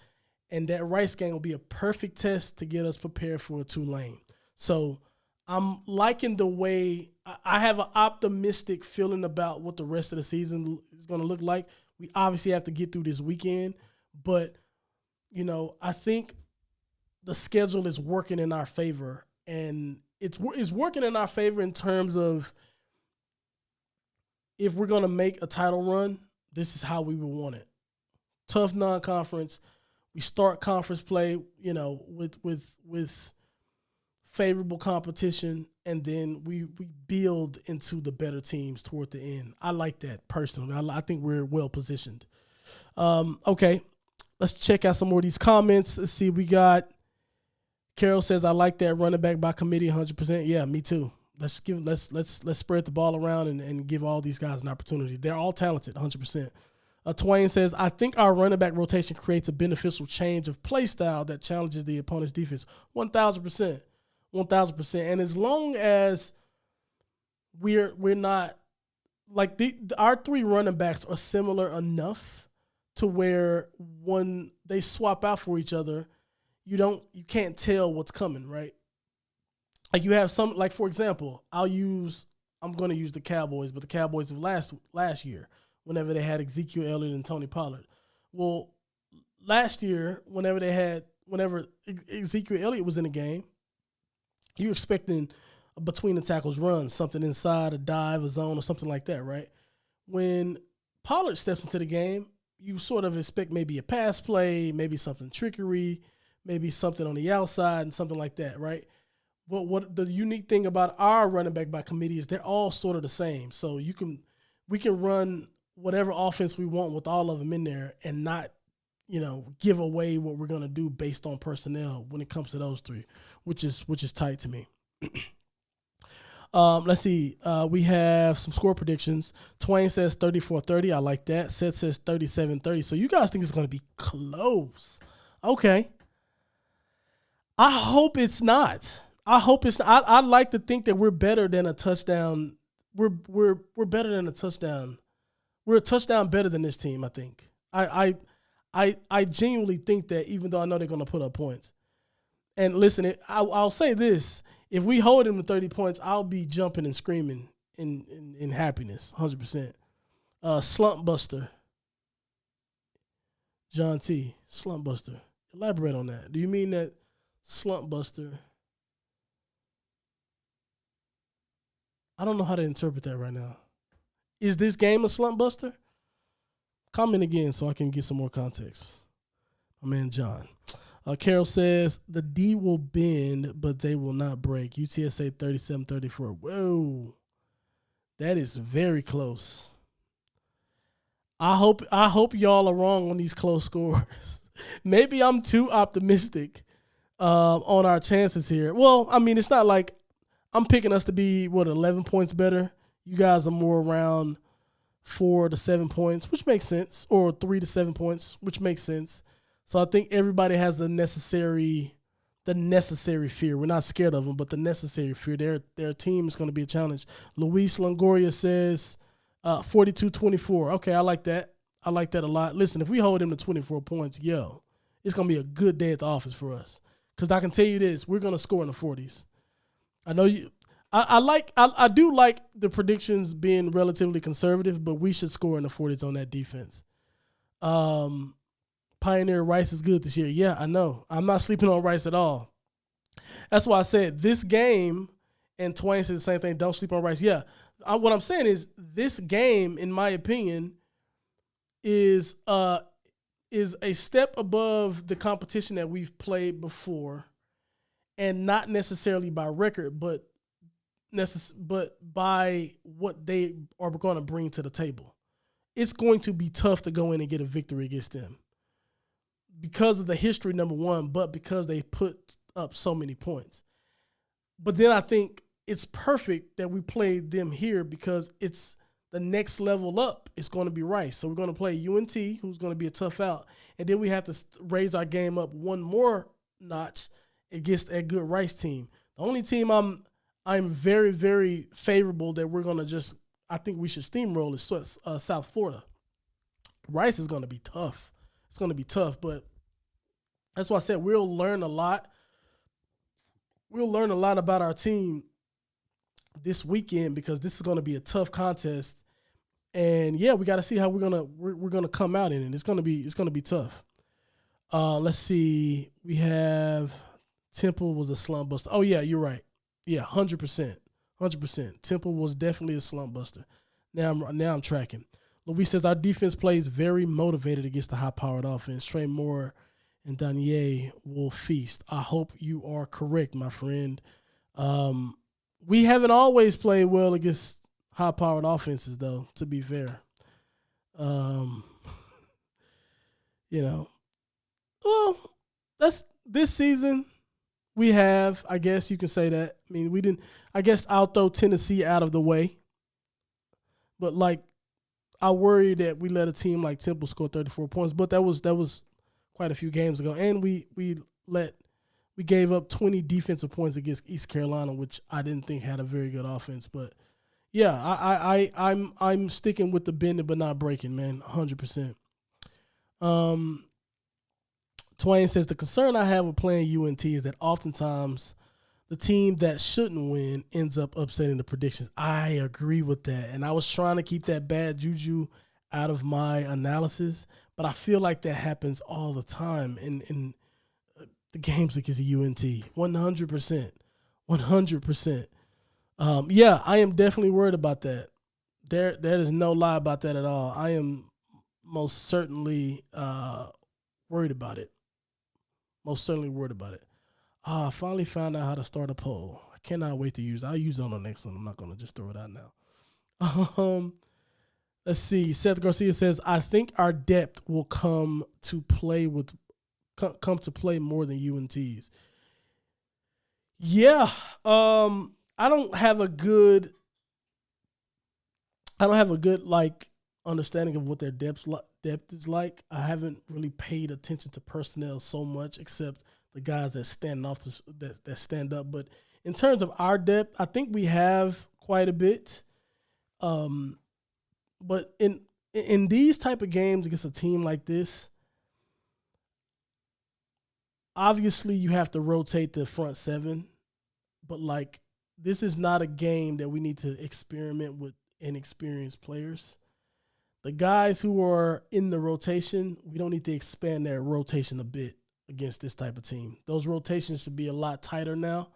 And that Rice game will be a perfect test to get us prepared for a Tulane. So I'm liking the way I have an optimistic feeling about what the rest of the season is going to look like. We obviously have to get through this weekend, but, I think the schedule is working in our favor, and it's working in our favor in terms of if we're going to make a title run, this is how we would want it. Tough non-conference. We start conference play, with favorable competition, and then we build into the better teams toward the end. I like that personally. I think we're well positioned. Okay, let's check out some more of these comments. Let's see. We got Carol says, "I like that running back by committee 100%." Yeah, me too. Let's spread the ball around and give all these guys an opportunity. They're all talented, 100%. Twain says, "I think our running back rotation creates a beneficial change of play style that challenges the opponent's defense." 1,000%. 1,000%. And as long as we're not like our 3 running backs are similar enough to where when they swap out for each other, you can't tell what's coming, right? Like you have some, like for example, I'm going to use the Cowboys, but the Cowboys of last year, whenever they had Ezekiel Elliott and Tony Pollard. Well, last year, whenever Ezekiel Elliott was in the game, you're expecting a between the tackles run, something inside, a dive, a zone, or something like that, right? When Pollard steps into the game, you sort of expect maybe a pass play, maybe something trickery, maybe something on the outside and something like that, right? But what the unique thing about our running back by committee is they're all sort of the same. So we can run whatever offense we want with all of them in there and not, give away what we're going to do based on personnel when it comes to those three, which is tight to me. Let's see. We have some score predictions. Twain says 34-30. I like that. Seth says 37-30. So you guys think it's going to be close. Okay. I hope it's not. I'd like to think that we're better than a touchdown. We're better than a touchdown. We're a touchdown better than this team, I think. I genuinely think that, even though I know they're going to put up points. And listen, I'll say this. If we hold them to 30 points, I'll be jumping and screaming in happiness, 100%. Slump buster. John T. Slump buster. Elaborate on that. Do you mean that slump buster? I don't know how to interpret that right now. Is this game a slump buster? Comment again so I can get some more context. My man John. Carol says, the D will bend, but they will not break. UTSA 37-34. Whoa. That is very close. I hope y'all are wrong on these close scores. Maybe I'm too optimistic on our chances here. Well, I mean, it's not like I'm picking us to be, 11 points better. You guys are more around 4 to 7 points, which makes sense, or 3 to 7 points, which makes sense. So I think everybody has the necessary fear. We're not scared of them, but the necessary fear. Their team is going to be a challenge. Luis Longoria says 42-24. Okay, I like that. I like that a lot. Listen, if we hold them to 24 points, it's going to be a good day at the office for us. Because I can tell you this, we're going to score in the 40s. I know you. I do like the predictions being relatively conservative, but we should score in the 40s on that defense. Pioneer Rice is good this year. Yeah, I know. I'm not sleeping on Rice at all. That's why I said this game, and Twain said the same thing, don't sleep on Rice. Yeah, what I'm saying is this game, in my opinion, is a step above the competition that we've played before, and not necessarily by record, but by what they are going to bring to the table. It's going to be tough to go in and get a victory against them because of the history, number one, but because they put up so many points. But then I think it's perfect that we played them here because it's the next level up. It's going to be Rice. So we're going to play UNT, who's going to be a tough out. And then we have to raise our game up one more notch against a good Rice team. The only team I'm very, very favorable that we're going to I think we should steamroll is South Florida. Rice is going to be tough. It's going to be tough, but that's why I said we'll learn a lot. We'll learn a lot about our team this weekend because this is going to be a tough contest. And yeah, we got to see how we're gonna come out in it. It's gonna be tough. Let's see. We have Temple was a slump buster. Oh yeah, you're right. Yeah, 100%. Temple was definitely a slump buster. Now I'm tracking. Luis says our defense plays very motivated against the high-powered offense. Trey Moore and Danier will feast. I hope you are correct, my friend. We haven't always played well against high-powered offenses, though, to be fair. Well, that's this season. We have, I guess you can say that. I mean, we didn't. I guess I'll throw Tennessee out of the way. But I worry that we let a team like Temple score 34 points. But that was quite a few games ago, and we gave up 20 defensive points against East Carolina, which I didn't think had a very good offense. But yeah, I'm sticking with the bending but not breaking, man, 100%. Um, Twain says the concern I have with playing UNT is that oftentimes the team that shouldn't win ends up upsetting the predictions. I agree with that, and I was trying to keep that bad juju out of my analysis, but I feel like that happens all the time in the games against UNT. 100%, 100%. Yeah, I am definitely worried about that. There is no lie about that at all. I am most certainly worried about it. Most certainly worried about it. I finally found out how to start a poll. I cannot wait to use it. I'll use it on the next one. I'm not going to just throw it out now. Let's see. Seth Garcia says, I think our depth will come to play more than UNT's. Yeah. I don't have a good like understanding of what their depth is like. I haven't really paid attention to personnel so much, except the guys that that stand up. But in terms of our depth, I think we have quite a bit. But in these type of games against a team like this, obviously you have to rotate the front seven. But like, this is not a game that we need to experiment with inexperienced players. The guys who are in the rotation, we don't need to expand their rotation a bit against this type of team. Those rotations should be a lot tighter now.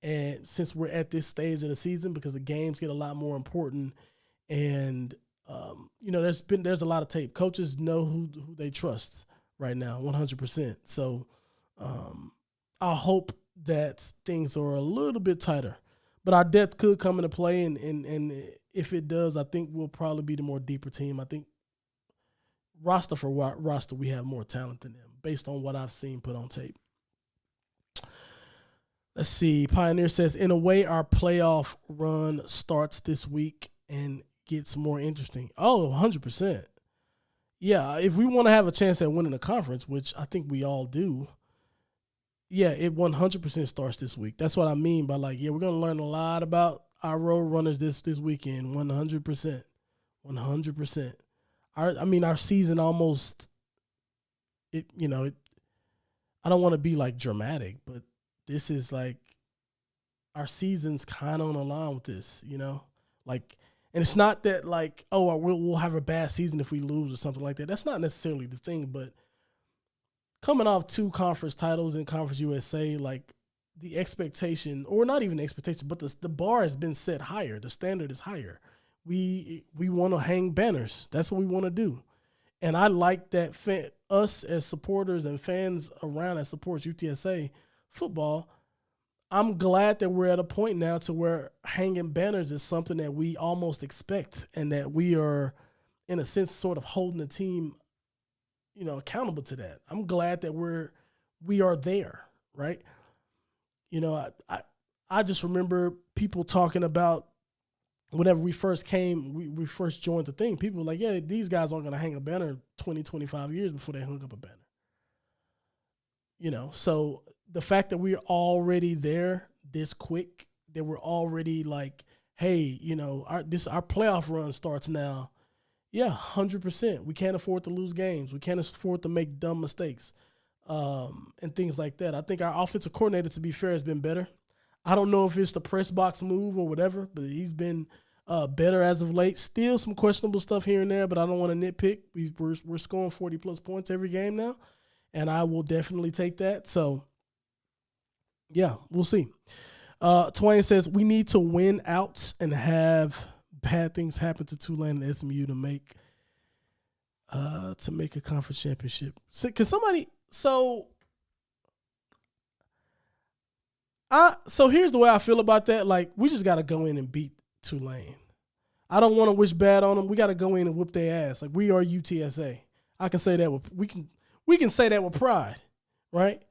And since we're at this stage of the season, because the games get a lot more important, and there's a lot of tape. Coaches know who they trust right now, 100%. So I hope that things are a little bit tighter. But our depth could come into play, and if it does, I think we'll probably be the more deeper team. I think roster for roster, we have more talent than them, based on what I've seen put on tape. Let's see. Pioneer says, in a way, our playoff run starts this week and gets more interesting. Oh, 100%. Yeah, if we want to have a chance at winning the conference, which I think we all do, yeah, it 100% starts this week. That's what I mean by like, yeah, we're going to learn a lot about our road runners this weekend, 100%. 100%. Our season almost, I don't want to be like dramatic, but this is like, our season's kind of on the line with this, like, and it's not that like, oh, we'll have a bad season if we lose or something like that. That's not necessarily the thing, but coming off 2 conference titles in Conference USA, like the expectation, or not even the expectation, but the bar has been set higher. The standard is higher. We want to hang banners. That's what we want to do. And I like that us as supporters and fans around that supports UTSA football, I'm glad that we're at a point now to where hanging banners is something that we almost expect, and that we are, in a sense, sort of holding the team, accountable to that. I'm glad that we are there, right? I just remember people talking about whenever we first came, we first joined the thing, people were like, yeah, these guys aren't going to hang a banner 20, 25 years before they hung up a banner. So the fact that we're already there this quick, that we're already like, hey, our playoff run starts now. Yeah, 100%. We can't afford to lose games. We can't afford to make dumb mistakes and things like that. I think our offensive coordinator, to be fair, has been better. I don't know if it's the press box move or whatever, but he's been better as of late. Still some questionable stuff here and there, but I don't want to nitpick. We're scoring 40-plus points every game now, and I will definitely take that. So, yeah, we'll see. Twain says, we need to win out and have bad things happen to Tulane and SMU to make a conference championship. Can somebody so here's the way I feel about that. Like, we just gotta go in and beat Tulane. I don't want to wish bad on them. We gotta go in and whoop their ass. Like, we are UTSA. I can say that we can say that with pride, right?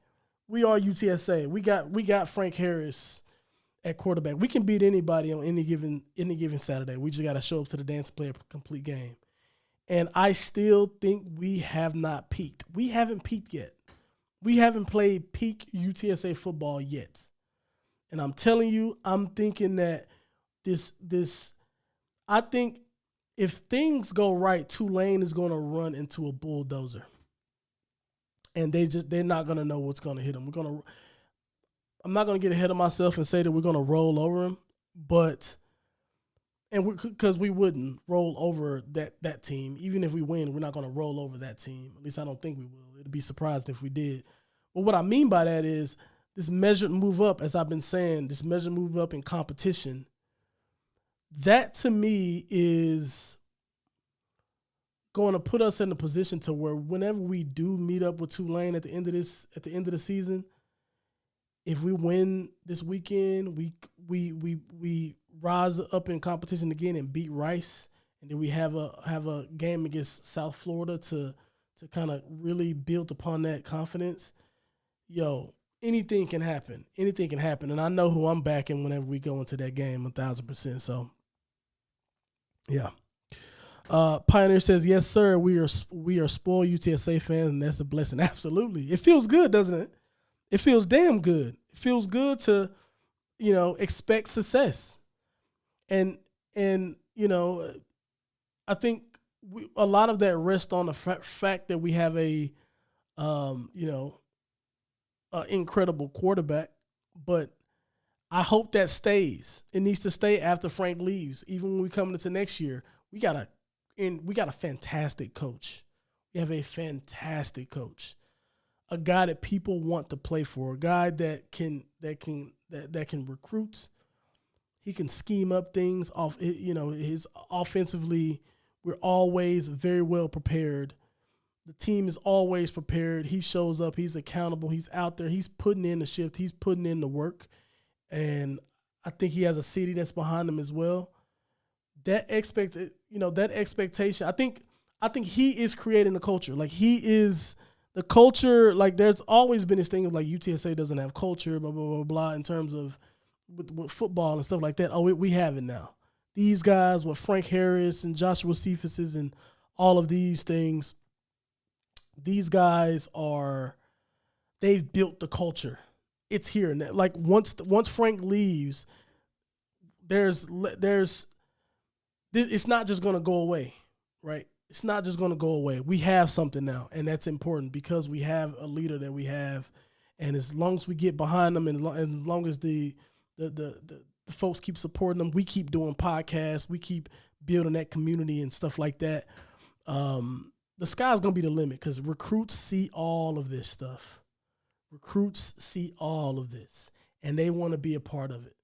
We are UTSA. We got Frank Harris at quarterback. We can beat anybody on any given Saturday. We just got to show up to the dance and play a complete game. And I still think we have not peaked. We haven't peaked yet. We haven't played peak UTSA football yet. And I'm telling you, I'm thinking that I think if things go right, Tulane is going to run into a bulldozer, and they're not going to know what's going to hit them. I'm not going to get ahead of myself and say that we're going to roll over them, because we wouldn't roll over that team. Even if we win, we're not going to roll over that team. At least I don't think we will. It'd be surprised if we did. But what I mean by that is this measured move up, as I've been saying, this measured move up in competition. That to me is going to put us in a position to where whenever we do meet up with Tulane at the end of the season, if we win this weekend, we rise up in competition again and beat Rice, and then we have a game against South Florida to kind of really build upon that confidence. Yo, anything can happen. Anything can happen, and I know who I'm backing whenever we go into that game 1,000%. So, yeah. Pioneer says, yes, sir. We are spoiled UTSA fans, and that's a blessing. Absolutely. It feels good, doesn't it? It feels damn good. It feels good to, expect success. And I think a lot of that rests on the fact that we have an incredible quarterback. But I hope that stays. It needs to stay after Frank leaves. Even when we come into next year, we got a fantastic coach. We have a fantastic coach. A guy that people want to play for, a guy that can recruit. He can scheme up things off. His offensively, we're always very well prepared. The team is always prepared. He shows up. He's accountable. He's out there. He's putting in the shift. He's putting in the work, and I think he has a city that's behind him as well. That expectation. I think he is creating the culture. Like, he is the culture. Like, there's always been this thing of like UTSA doesn't have culture, blah blah blah blah, in terms of with football and stuff like that. Oh, we have it now. These guys with Frank Harris and Joshua Cephas and all of these things, these guys they've built the culture. It's here. And like once Frank leaves, it's not just going to go away, right? It's not just going to go away. We have something now, and that's important because we have a leader that we have. And as long as we get behind them, and as long as the folks keep supporting them, we keep doing podcasts, we keep building that community and stuff like that. The sky's going to be the limit because recruits see all of this stuff. Recruits see all of this, and they want to be a part of it.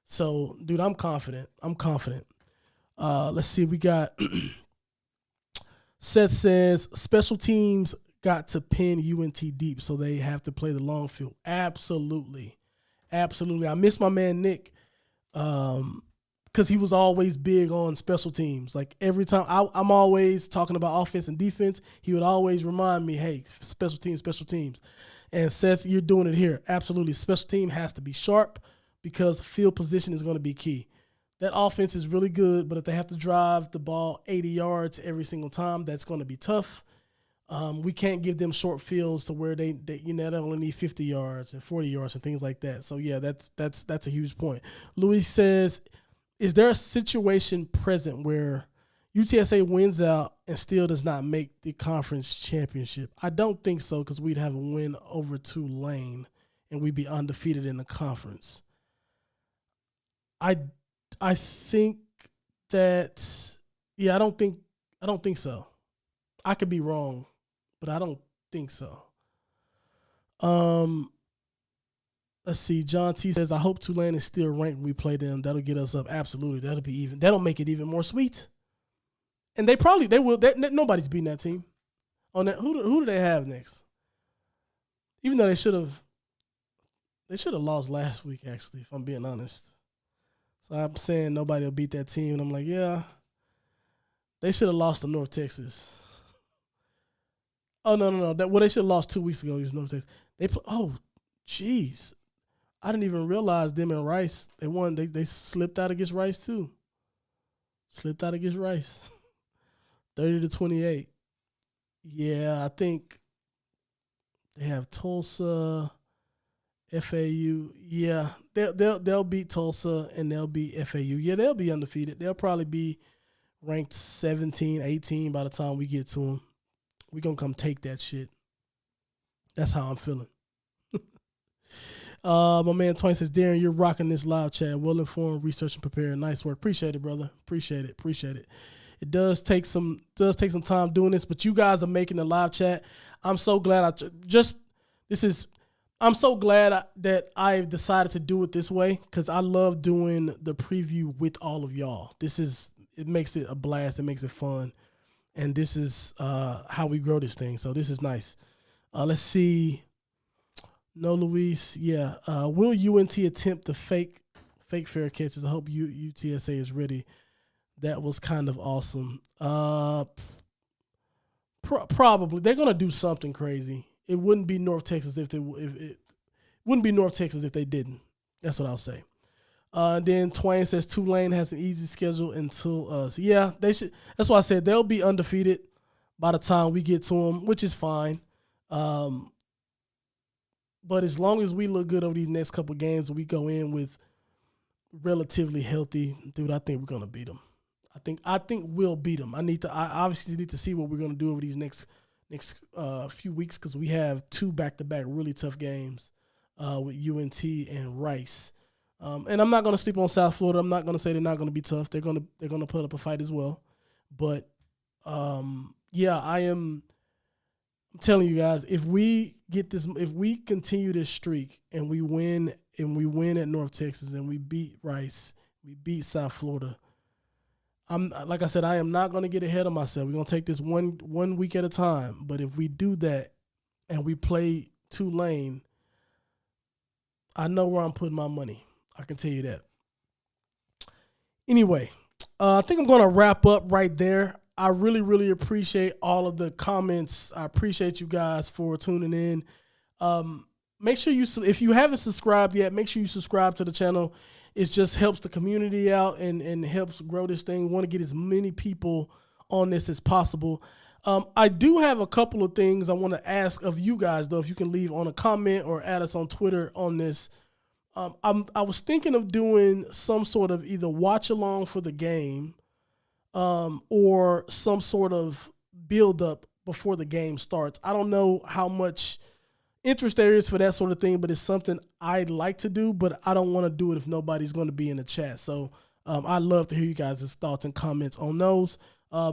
So, dude, I'm confident. Let's see. We got Seth says, special teams got to pin UNT deep, so they have to play the long field. Absolutely. I miss my man Nick because he was always big on special teams. Like, every time I'm always talking about offense and defense, he would always remind me, hey, special teams. And Seth, you're doing it here. Absolutely. Special team has to be sharp because field position is going to be key. That offense is really good, but if they have to drive the ball 80 yards every single time, that's going to be tough. We can't give them short fields to where they only need 50 yards and 40 yards and things like that. So, yeah, that's a huge point. Louis says, is there a situation present where UTSA wins out and still does not make the conference championship? I don't think so, because we'd have a win over Tulane and we'd be undefeated in the conference. I think that, I don't think so. I could be wrong, but I don't think so. Let's see. John T says, I hope Tulane is still ranked when we play them. That'll get us up. Absolutely. That'll be even. That'll make it even more sweet. And they will. Nobody's beating that team. On that, who do they have next? Even though they should have lost last week, actually, if I'm being honest. So I'm saying nobody will beat that team, and I'm like, yeah, they should have lost to North Texas. Oh, no. They should have lost 2 weeks ago against North Texas. Jeez. I didn't even realize them and Rice, they won. They slipped out against Rice, too. 30-28. Yeah, I think they have Tulsa, FAU. Yeah, they'll beat Tulsa and they'll beat FAU. Yeah, they'll be undefeated. They'll probably be ranked 17, 18 by the time we get to them. We're going to come take that shit. That's how I'm feeling. My man Twain says, Darren, you're rocking this live chat. Well informed, research and prepared. Nice work. Appreciate it, brother. Appreciate it. It does take some time doing this, but you guys are making the live chat. I'm so glad I'm so glad that I've decided to do it this way, because I love doing the preview with all of y'all. It makes it a blast. It makes it fun. And this is how we grow this thing. So this is nice. Let's see. No, Luis. Yeah. Will UNT attempt the fake fair catches? I hope UTSA is ready. That was kind of awesome. Probably they're gonna do something crazy. It wouldn't be North Texas if it wouldn't be North Texas if they didn't. That's what I'll say. Then Twain says Tulane has an easy schedule until us. Yeah, they should. That's why I said they'll be undefeated by the time we get to them, which is fine. But as long as we look good over these next couple games, we go in with relatively healthy, dude, I think we're gonna beat them. I think we'll beat them. I obviously need to see what we're gonna do over these next few weeks, because we have 2 back-to-back really tough games with UNT and Rice. And I'm not gonna sleep on South Florida. I'm not gonna say they're not gonna be tough. They're gonna put up a fight as well. But yeah, I'm telling you guys, if we continue this streak and we win at North Texas and we beat Rice, we beat South Florida, like I said, I am not going to get ahead of myself. We're going to take this one week at a time. But if we do that and we play Tulane, I know where I'm putting my money. I can tell you that. Anyway, I think I'm going to wrap up right there. I really, really appreciate all of the comments. I appreciate you guys for tuning in. Make sure if you haven't subscribed yet, make sure you subscribe to the channel. It just helps the community out and helps grow this thing. We want to get as many people on this as possible. I do have a couple of things I want to ask of you guys, though, if you can leave on a comment or add us on Twitter on this. I was thinking of doing some sort of either watch along for the game or some sort of build up before the game starts. I don't know how much interest there is for that sort of thing, but it's something I'd like to do, but I don't want to do it if nobody's going to be in the chat. So I'd love to hear you guys' thoughts and comments on those.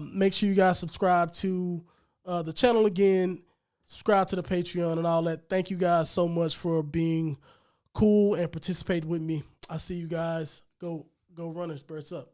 Make sure you guys subscribe to the channel again, subscribe to the Patreon and all that. Thank you guys so much for being cool and participating with me. I see you guys. Go Runners. Birds up.